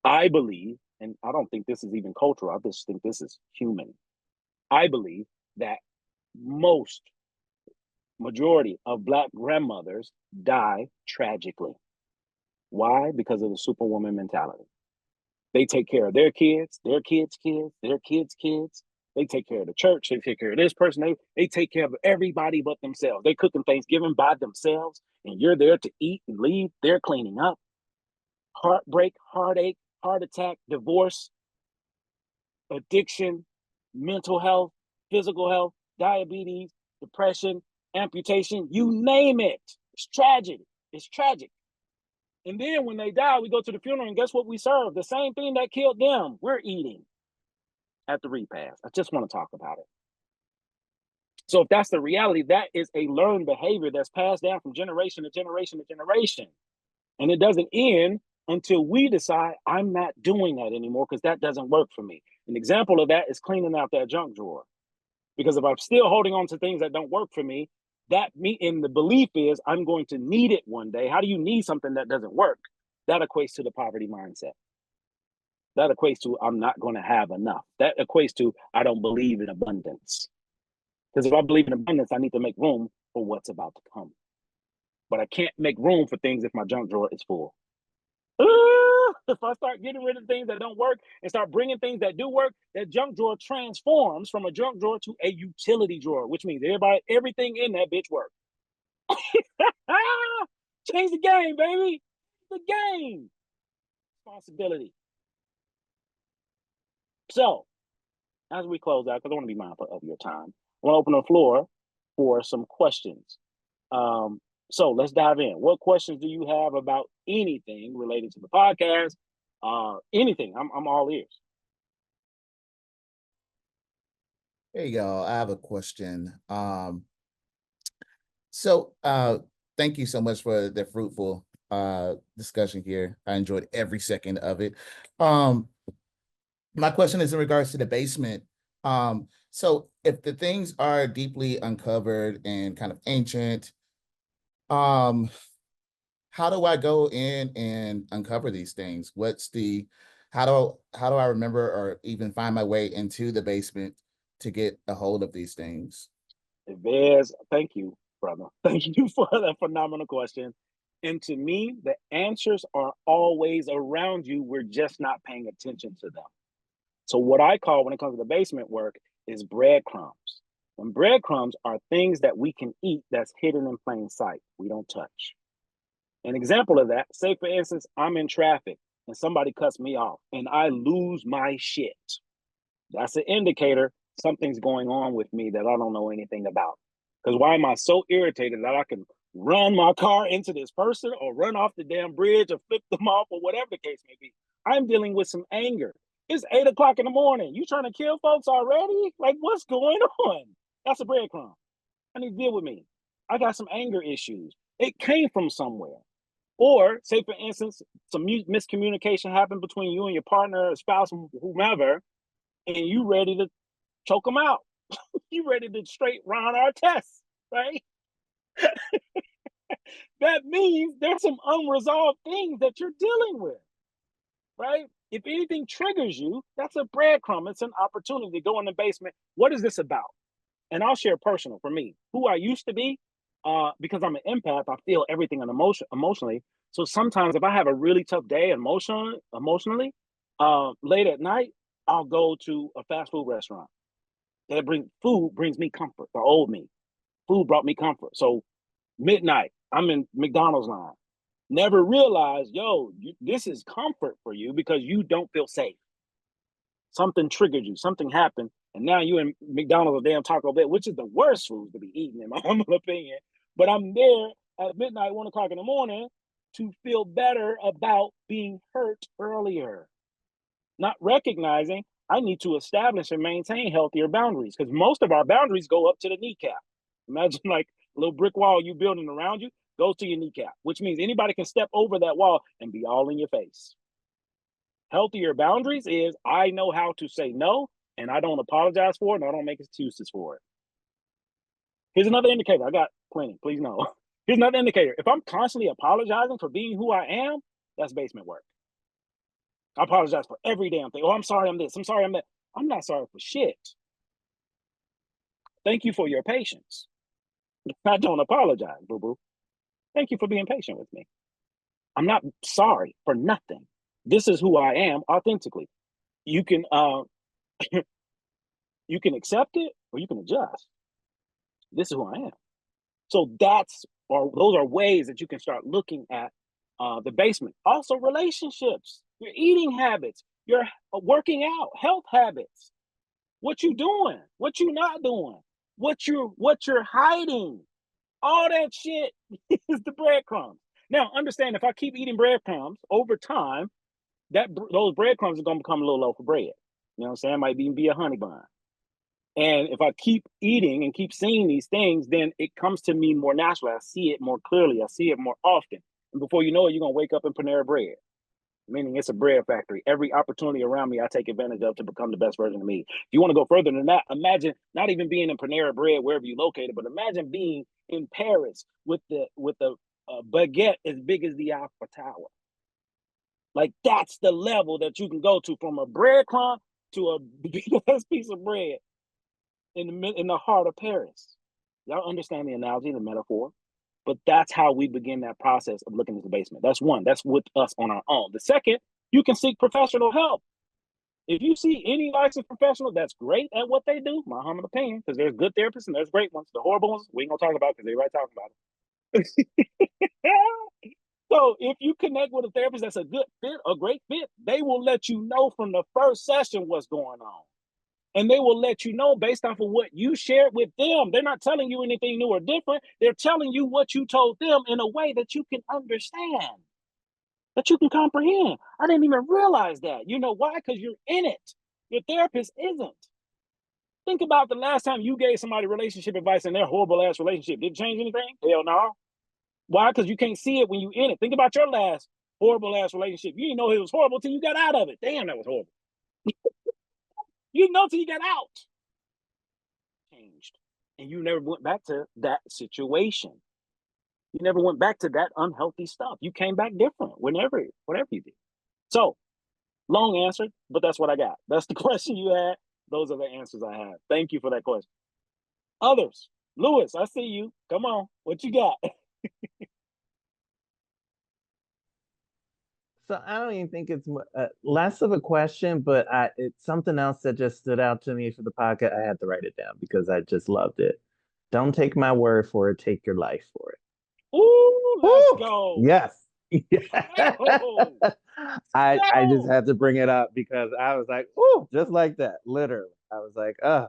I believe, and I don't think this is even cultural, I just think this is human. I believe that majority of Black grandmothers die tragically. Why? Because of the Superwoman mentality. They take care of their kids, their kids' kids, their kids' kids. They take care of the church. They take care of this person. They take care of everybody but themselves. They cooking Thanksgiving by themselves, and you're there to eat and leave. They're cleaning up. Heartbreak, heartache, heart attack, divorce, addiction, mental health, physical health, diabetes, depression, amputation, you name it. It's tragic. It's tragic. And then when they die, we go to the funeral, and guess what we serve? The same thing that killed them, we're eating at the repast. I just want to talk about it. So if that's the reality, that is a learned behavior that's passed down from generation to generation to generation. And it doesn't end until we decide I'm not doing that anymore because that doesn't work for me. An example of that is cleaning out that junk drawer. Because if I'm still holding on to things that don't work for me, the belief is I'm going to need it one day. How do you need something that doesn't work? That equates to the poverty mindset. That equates to I'm not going to have enough. That equates to I don't believe in abundance. Because if I believe in abundance, I need to make room for what's about to come. But I can't make room for things if my junk drawer is full. If I start getting rid of things that don't work and start bringing things that do work, that junk drawer transforms from a junk drawer to a utility drawer, which means everything in that bitch works. Change the game, baby. The game. Responsibility. So, as we close out, because I want to be mindful of your time, I want to open the floor for some questions. So let's dive in. What questions do you have about anything related to the podcast? Anything. I'm all ears. Hey y'all, I have a question. So thank you so much for the fruitful discussion here. I enjoyed every second of it. My question is in regards to the basement. So if the things are deeply uncovered and kind of ancient, how do I go in and uncover these things? How do I remember or even find my way into the basement to get a hold of these things? Thank you, brother. Thank you for that phenomenal question. And to me, the answers are always around you. We're just not paying attention to them. So what I call when it comes to the basement work is breadcrumbs. And breadcrumbs are things that we can eat that's hidden in plain sight. We don't touch. An example of that, say for instance, I'm in traffic and somebody cuts me off and I lose my shit. That's an indicator something's going on with me that I don't know anything about. Because why am I so irritated that I can run my car into this person or run off the damn bridge or flip them off or whatever the case may be? I'm dealing with some anger. It's 8 o'clock in the morning. You trying to kill folks already? Like, what's going on? That's a breadcrumb. I need to deal with me. I got some anger issues. It came from somewhere. Or say, for instance, some miscommunication happened between you and your partner, or spouse, whomever, and you ready to choke them out. You ready to straight run our tests, right? That means there's some unresolved things that you're dealing with, right? If anything triggers you, that's a breadcrumb. It's an opportunity to go in the basement. What is this about? And I'll share personal for me, who I used to be, because I'm an empath, I feel everything emotionally. So sometimes if I have a really tough day emotionally, late at night, I'll go to a fast food restaurant. Food brings me comfort, the old me. Food brought me comfort. So midnight, I'm in McDonald's line. Never realized, this is comfort for you because you don't feel safe. Something triggered you, something happened, and now you in McDonald's or damn Taco Bell, which is the worst food to be eating in my humble opinion. But I'm there at midnight, 1 o'clock in the morning to feel better about being hurt earlier. Not recognizing I need to establish and maintain healthier boundaries because most of our boundaries go up to the kneecap. Imagine like a little brick wall you building around you goes to your kneecap, which means anybody can step over that wall and be all in your face. Healthier boundaries is I know how to say no and I don't apologize for it and I don't make excuses for it. Here's another indicator. I got plenty, please know. Here's another indicator. If I'm constantly apologizing for being who I am, that's basement work. I apologize for every damn thing. Oh, I'm sorry I'm this. I'm sorry I'm that. I'm not sorry for shit. Thank you for your patience. I don't apologize, boo-boo. Thank you for being patient with me. I'm not sorry for nothing. This is who I am authentically. You can you can accept it or you can adjust. This is who I am. So those are ways that you can start looking at the basement. Also, relationships, your eating habits, your working out, health habits. What you doing? What you not doing? What you're hiding? All that shit is the breadcrumbs. Now, understand if I keep eating breadcrumbs over time, those breadcrumbs are gonna become a little loaf of bread. You know what I'm saying? It might even be a honey bun. And if I keep eating and keep seeing these things, then it comes to me more naturally. I see it more clearly. I see it more often. And before you know it, you're going to wake up in Panera Bread. meaning it's a bread factory. Every opportunity around me, I take advantage of to become the best version of me. If you want to go further than that, imagine not even being in Panera Bread, wherever you located, but imagine being in Paris with the baguette as big as the Eiffel Tower. Like that's the level that you can go to, from a breadcrumb to a big ass piece of bread in the heart of Paris. Y'all understand the analogy, the metaphor? But that's how we begin that process of looking at the basement. That's one. That's with us on our own. The second, you can seek professional help. If you see any licensed professional that's great at what they do, my humble opinion, because there's good therapists and there's great ones. The horrible ones, we ain't gonna talk about because everybody talking about it. So if you connect with a therapist that's a good fit, a great fit, they will let you know from the first session what's going on. And they will let you know based off of what you shared with them. They're not telling you anything new or different. They're telling you what you told them in a way that you can understand, that you can comprehend. I didn't even realize that. You know why? Because you're in it. Your therapist isn't. Think about the last time you gave somebody relationship advice in their horrible ass relationship. Did it change anything? Hell no. Why? Because you can't see it when you in it. Think about your last horrible ass relationship. You didn't know it was horrible till you got out of it. Damn, that was horrible. You know till you got out. Changed. And you never went back to that situation. You never went back to that unhealthy stuff. You came back different whatever you did. So, long answer, but that's what I got. That's the question you had. Those are the answers I have. Thank you for that question. Others, Lewis, I see you. Come on, what you got? So I don't even think it's less of a question, but it's something else that just stood out to me for the podcast. I had to write it down because I just loved it. Don't take my word for it, take your life for it. Ooh, let's go. Yes. Go. I just had to bring it up because I was like, ooh, just like that. Literally. I was like, my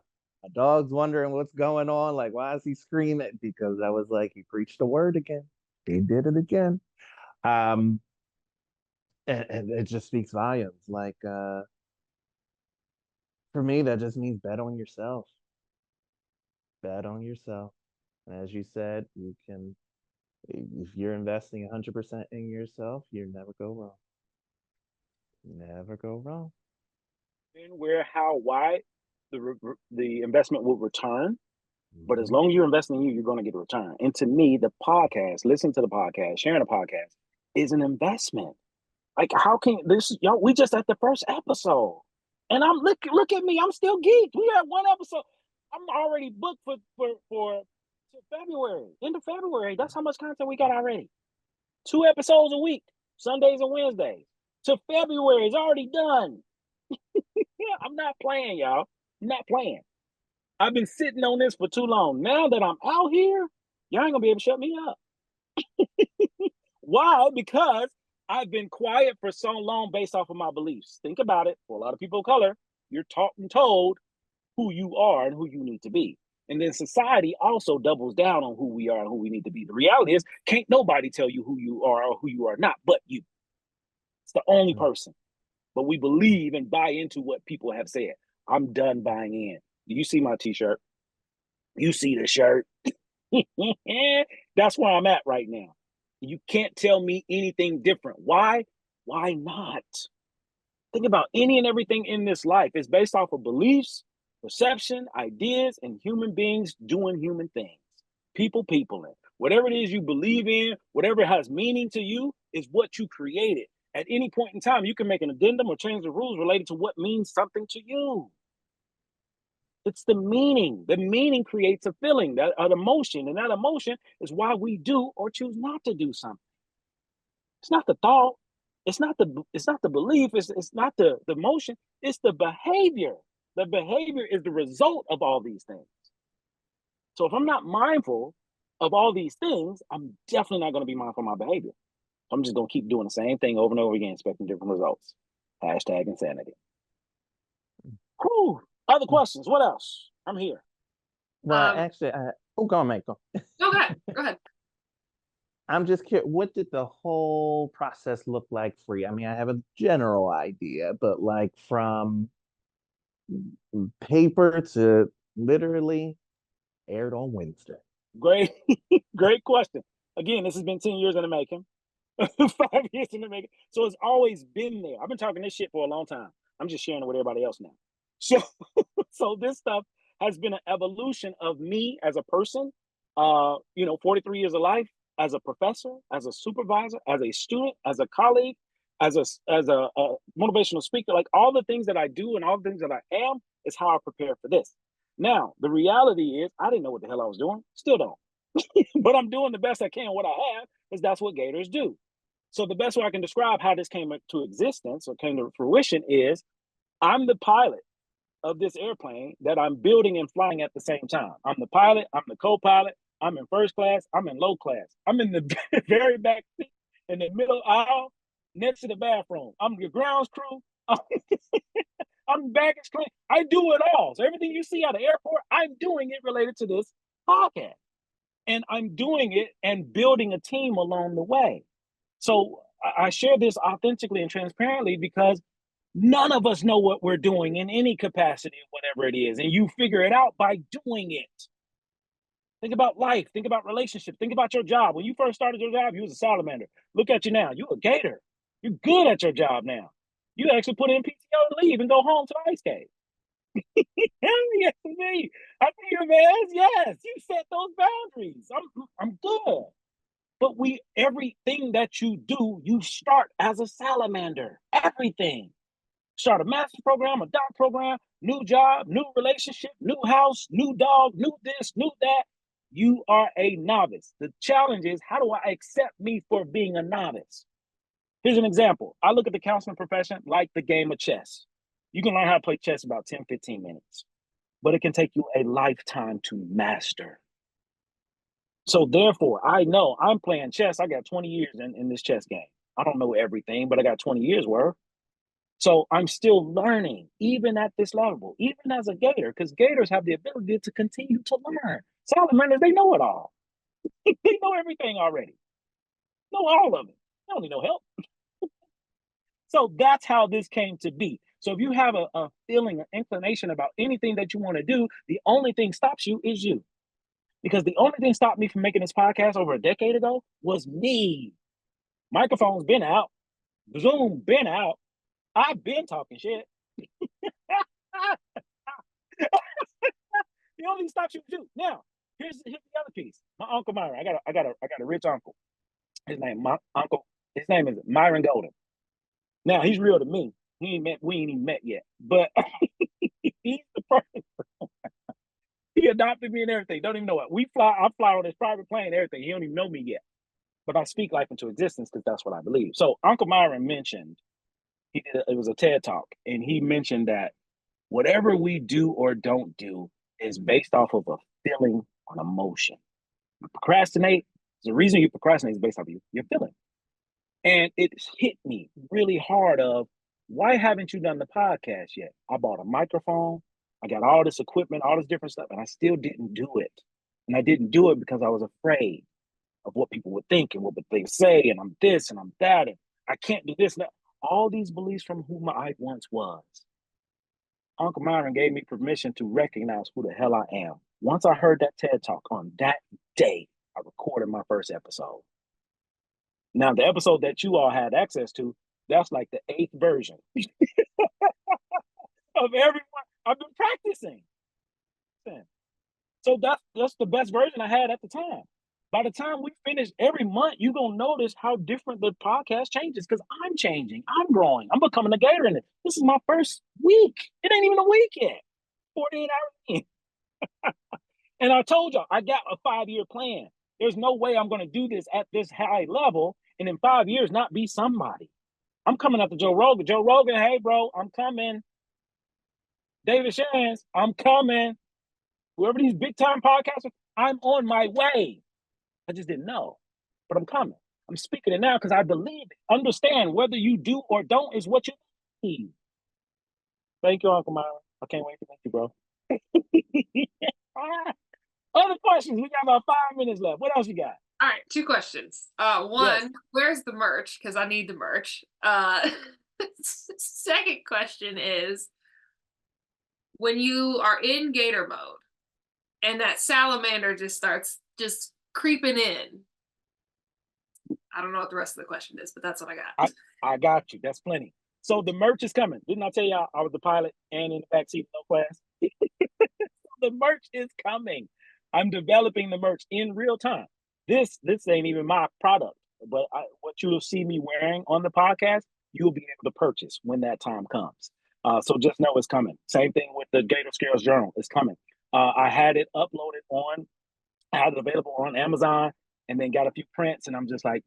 dog's wondering what's going on. Like, why is he screaming? Because I was like, he preached the word again. He did it again. And it just speaks volumes. Like, for me, that just means bet on yourself. Bet on yourself. And as you said, you can, if you're investing 100% in yourself, you never go wrong. Never go wrong. And where, how, why the investment will return. But as long as you're investing in you, you're going to get a return. And to me, the podcast, listening to the podcast, sharing a podcast is an investment. Like, how can this, y'all, we just at the first episode. And I'm look at me, I'm still geeked. We had one episode. I'm already booked for February, end of February. That's how much content we got already. 2 episodes a week, Sundays and Wednesdays. To February is already done. Yeah, I'm not playing, y'all. I'm not playing. I've been sitting on this for too long. Now that I'm out here, y'all ain't gonna be able to shut me up. Why? Because I've been quiet for so long based off of my beliefs. Think about it. For a lot of people of color, you're taught and told who you are and who you need to be. And then society also doubles down on who we are and who we need to be. The reality is, can't nobody tell you who you are or who you are not but you. It's the only person. But we believe and buy into what people have said. I'm done buying in. Do you see my t-shirt? You see the shirt? That's where I'm at right now. You can't tell me anything different. Why? Why not? Think about any and everything in this life. It's based off of beliefs, perception, ideas, and human beings doing human things. Peopling. Whatever it is you believe in, whatever has meaning to you, is what you created. At any point in time, you can make an addendum or change the rules related to what means something to you. It's the meaning. The meaning creates a feeling, an emotion, and that emotion is why we do or choose not to do something. It's not the thought. It's not the belief. It's not the emotion. It's the behavior. The behavior is the result of all these things. So if I'm not mindful of all these things, I'm definitely not going to be mindful of my behavior. I'm just going to keep doing the same thing over and over again, expecting different results. Hashtag insanity. Whew. Other questions? What else? I'm here. Well, actually, go on, Michael. Go ahead. Go ahead. I'm just curious, what did the whole process look like for you? I mean, I have a general idea, but like from paper to literally aired on Wednesday. Great, great question. Again, this has been 10 years in the making. 5 years in the making. So it's always been there. I've been talking this shit for a long time. I'm just sharing it with everybody else now. So, so this stuff has been an evolution of me as a person. 43 years of life as a professor, as a supervisor, as a student, as a colleague, as a motivational speaker. Like all the things that I do and all the things that I am is how I prepare for this. Now, the reality is, I didn't know what the hell I was doing. Still don't. But I'm doing the best I can. What I have is that's what Gators do. So the best way I can describe how this came to existence or came to fruition is I'm the pilot of this airplane that I'm building and flying at the same time. I'm the pilot, I'm the co-pilot, I'm in first class, I'm in low class. I'm in the very back seat, in the middle aisle, next to the bathroom. I'm your grounds crew. I'm baggage claim. I do it all. So everything you see at the airport, I'm doing it related to this podcast. And I'm doing it and building a team along the way. So I share this authentically and transparently because none of us know what we're doing in any capacity, whatever it is. And you figure it out by doing it. Think about life. Think about relationships. Think about your job. When you first started your job, you was a salamander. Look at you now. You're a gator. You're good at your job now. You actually put in PTO and leave and go home to the ice cave. Yes, me. I see you, man. Yes, you set those boundaries. I'm good. But everything that you do, you start as a salamander. Everything. Start a master's program, a doc program, new job, new relationship, new house, new dog, new this, new that. You are a novice. The challenge is, how do I accept me for being a novice? Here's an example. I look at the counseling profession like the game of chess. You can learn how to play chess in about 10, 15 minutes, but it can take you a lifetime to master. So therefore, I know I'm playing chess. I got 20 years in this chess game. I don't know everything, but I got 20 years worth. So I'm still learning, even at this level, even as a gator, because gators have the ability to continue to learn. Salamanders, they know it all. They know everything already. Know all of it. They don't need no help. So that's how this came to be. So if you have a feeling, an inclination about anything that you want to do, the only thing stops you is you. Because the only thing stopped me from making this podcast over a decade ago was me. Microphone's been out. Zoom been out. I've been talking shit. The only thing stops you is you. Now, here's the other piece. My Uncle Myron. I got a rich uncle. His name is Myron Golden. Now he's real to me. We ain't even met yet. But he's the person. He adopted me and everything. Don't even know it. I fly on his private plane and everything. He don't even know me yet. But I speak life into existence because that's what I believe. So Uncle Myron mentioned, it was a TED Talk, and he mentioned that whatever we do or don't do is based off of a feeling, an emotion. You procrastinate. The reason you procrastinate is based off of your feeling. And it hit me really hard of, why haven't you done the podcast yet? I bought a microphone. I got all this equipment, all this different stuff, and I still didn't do it. And I didn't do it because I was afraid of what people would think and what would they say, and I'm this and I'm that, and I can't do this. And all these beliefs from whom I once was. Uncle Myron gave me permission to recognize who the hell I am. Once I heard that TED Talk, on that day, I recorded my first episode. Now, the episode that you all had access to, that's like the 8th version of everyone. I've been practicing. So that's the best version I had at the time. By the time we finish every month, you're going to notice how different the podcast changes because I'm changing. I'm growing. I'm becoming a gator in it. This is my first week. It ain't even a week yet. 48 hours in. And I told y'all, I got a 5-year plan. There's no way I'm going to do this at this high level and in 5 years not be somebody. I'm coming after Joe Rogan. Joe Rogan, hey, bro, I'm coming. David Shands, I'm coming. Whoever these big time podcasters, I'm on my way. I just didn't know, but I'm coming. I'm speaking it now because I believe it. Understand, whether you do or don't is what you need. Thank you, Uncle Myron. I can't wait to meet you, bro. Other questions? We got about 5 minutes left. What else you got? All right, 2 questions. One, yes. Where's the merch? Because I need the merch. Second question is, when you are in gator mode and that salamander just starts creeping in, I don't know what the rest of the question is, but that's what I got. I got you. That's plenty. So the merch is coming. Didn't I tell you I was the pilot and in the backseat no class? The merch is coming. I'm developing the merch in real time. This ain't even my product, but what you'll see me wearing on the podcast, you'll be able to purchase when that time comes. So just know it's coming. Same thing with the Gator Scales Journal. It's coming. I had it uploaded I had it available on Amazon, and then got a few prints, and I'm just like,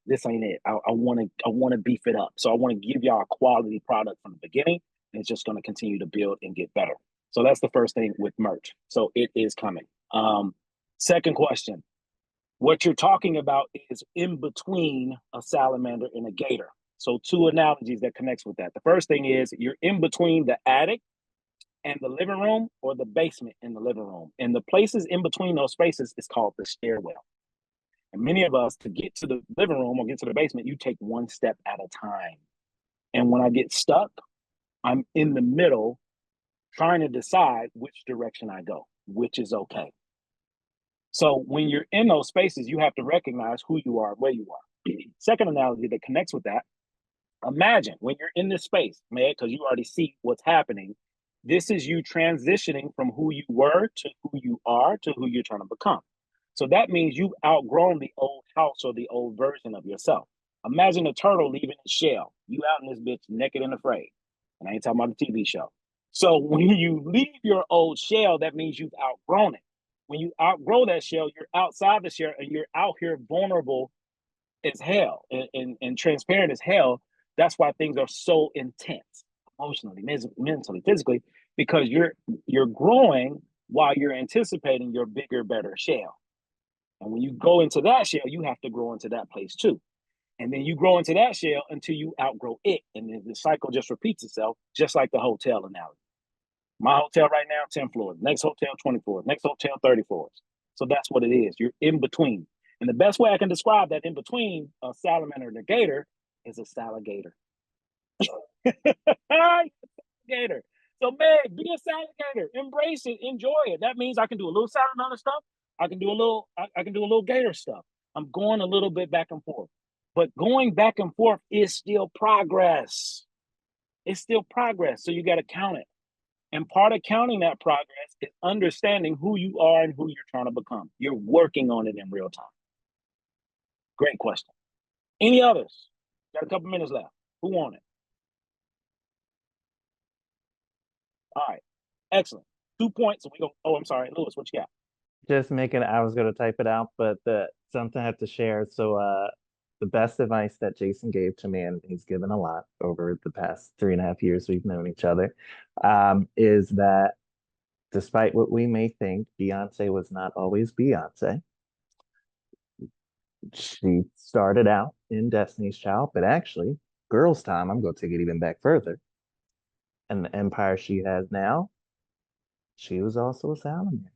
this ain't it. I want to beef it up. So I want to give y'all a quality product from the beginning, and it's just going to continue to build and get better. So that's the first thing with merch. So it is coming. Second question. What you're talking about is in between a salamander and a gator. So two analogies that connects with that. The first thing is you're in between the attic and the living room, or the basement and the living room. And the places in between those spaces is called the stairwell. And many of us, to get to the living room or get to the basement, you take one step at a time. And when I get stuck, I'm in the middle trying to decide which direction I go, which is okay. So when you're in those spaces, you have to recognize who you are, where you are. Second analogy that connects with that, imagine when you're in this space, man, because you already see what's happening. This is you transitioning from who you were to who you are to who you're trying to become. So that means you've outgrown the old house or the old version of yourself. Imagine a turtle leaving its shell. You out in this bitch naked and afraid. And I ain't talking about the TV show. So when you leave your old shell, that means you've outgrown it. When you outgrow that shell, you're outside the shell and you're out here vulnerable as hell and transparent as hell. That's why things are so intense, emotionally, mentally, physically, because you're growing while you're anticipating your bigger, better shell. And when you go into that shell, you have to grow into that place too. And then you grow into that shell until you outgrow it. And then the cycle just repeats itself, just like the hotel analogy. My hotel right now, 10 floors. Next hotel, 20 floors. Next hotel, 30 floors. So that's what it is. You're in between. And the best way I can describe that in between a salamander and a gator is a saligator. Gator. So, man, be a saligator. Embrace it. Enjoy it. That means I can do a little salamander stuff. I can do a little gator stuff. I'm going a little bit back and forth. But going back and forth is still progress. It's still progress. So you got to count it. And part of counting that progress is understanding who you are and who you're trying to become. You're working on it in real time. Great question. Any others? Got a couple minutes left. Who want it? All right. Excellent. 2 points. So we go. Oh, I'm sorry. Lewis, what you got? Just making, I was going to type it out, but something I have to share. So the best advice that Jason gave to me, and he's given a lot over the past 3.5 years we've known each other, is that despite what we may think, Beyonce was not always Beyonce. She started out in Destiny's Child, but actually, Girls' Time, I'm going to take it even back further. And the empire she has now, she was also a salamander.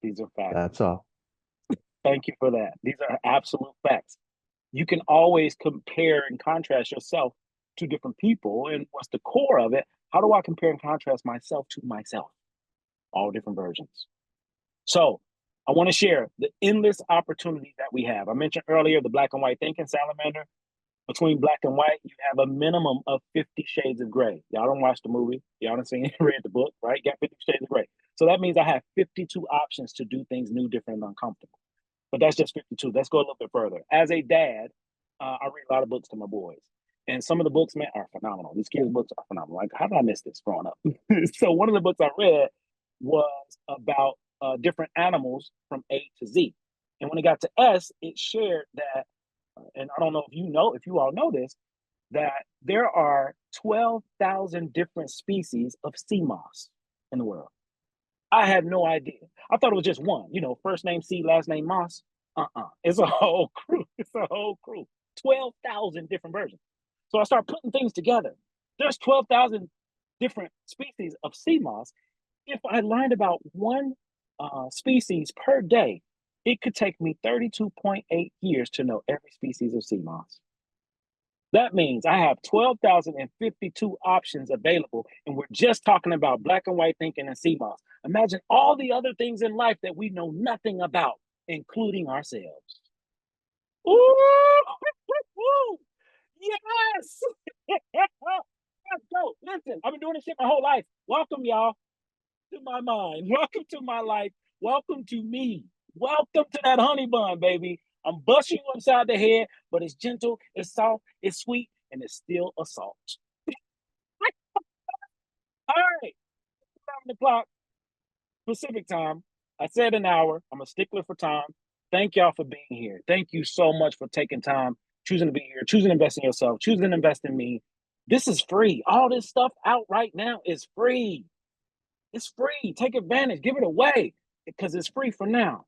These are facts. That's all. Thank you for that. These are absolute facts. You can always compare and contrast yourself to different people. And what's the core of it? How do I compare and contrast myself to myself? All different versions. So I want to share the endless opportunity that we have. I mentioned earlier the black and white thinking salamander. Between black and white, you have a minimum of 50 shades of gray. Y'all don't watch the movie. Y'all don't see read the book, right? Got 50 shades of gray. So that means I have 52 options to do things new, different, and uncomfortable. But that's just 52. Let's go a little bit further. As a dad, I read a lot of books to my boys. And some of the books, man, are phenomenal. These kids' books are phenomenal. Like, how did I miss this growing up? So one of the books I read was about different animals from A to Z. And when it got to S, it shared that, and I don't know if you all know this, that there are 12,000 different species of sea moss in the world. I had no idea. I thought it was just one, first name C, last name Moss. It's a whole crew. It's a whole crew. 12,000 different versions. So I started putting things together. There's 12,000 different species of sea moss. If I learned about one species per day, it could take me 32.8 years to know every species of sea moss. That means I have 12,052 options available, and we're just talking about black and white thinking and sea moss. Imagine all the other things in life that we know nothing about, including ourselves. Ooh, yes. Let's go. Listen, I've been doing this shit my whole life. Welcome, y'all, to my mind. Welcome to my life. Welcome to me. Welcome to that honey bun, baby. I'm busting you upside the head, but it's gentle, it's soft, it's sweet, and it's still a salt. All right, 7 o'clock Pacific time. I said an hour. I'm a stickler for time. Thank y'all for being here. Thank you so much for taking time, choosing to be here, choosing to invest in yourself, choosing to invest in me. This is free. All this stuff out right now is free. It's free. Take advantage. Give it away because it's free for now.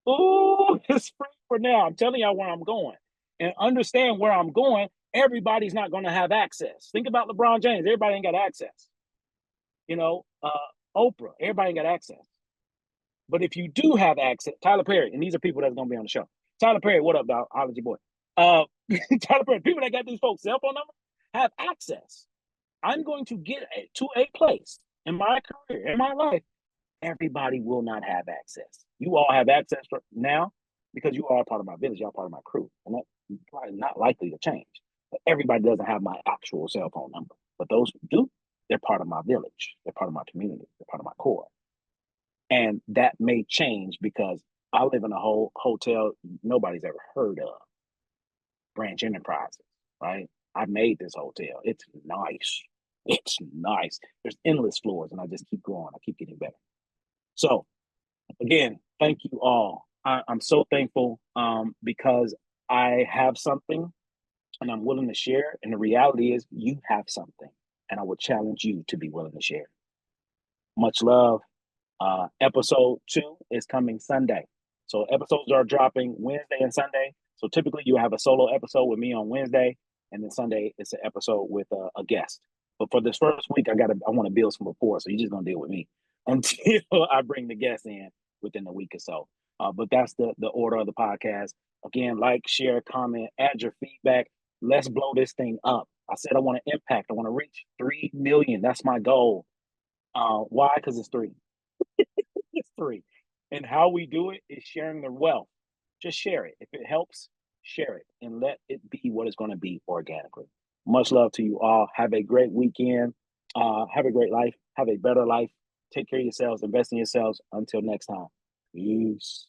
Ooh, it's free for now. I'm telling y'all where I'm going. And understand where I'm going. Everybody's not going to have access. Think about LeBron James. Everybody ain't got access. You know, Oprah. Everybody ain't got access. But if you do have access, Tyler Perry, and these are people that's going to be on the show. Tyler Perry, what up, dog? Holla at your boy. Tyler Perry, people that got these folks' cell phone number have access. I'm going to get to a place in my career, in my life, everybody will not have access. You all have access for now because you are part of my village, y'all part of my crew. And that's probably not likely to change. But everybody doesn't have my actual cell phone number. But those who do, they're part of my village. They're part of my community. They're part of my core. And that may change because I live in a whole hotel nobody's ever heard of. Branch Enterprises, right? I made this hotel. It's nice. It's nice. There's endless floors, and I just keep growing. I keep getting better. So, again, thank you all. I'm so thankful because I have something and I'm willing to share. And the reality is, you have something, and I would challenge you to be willing to share. Much love. Episode 2 is coming Sunday. So episodes are dropping Wednesday and Sunday. So typically you have a solo episode with me on Wednesday, and then Sunday it's an episode with a guest. But for this first week, I want to build some rapport. So you're just gonna deal with me until I bring the guests in within a week or so. But that's the order of the podcast. Again, like, share, comment, add your feedback. Let's blow this thing up. I said I want to impact. I want to reach 3 million. That's my goal. Why? Because it's 3. It's 3. And how we do it is sharing the wealth. Just share it. If it helps, share it and let it be what it's going to be organically. Much love to you all. Have a great weekend. Have a great life. Have a better life. Take care of yourselves. Invest in yourselves. Until next time. Peace.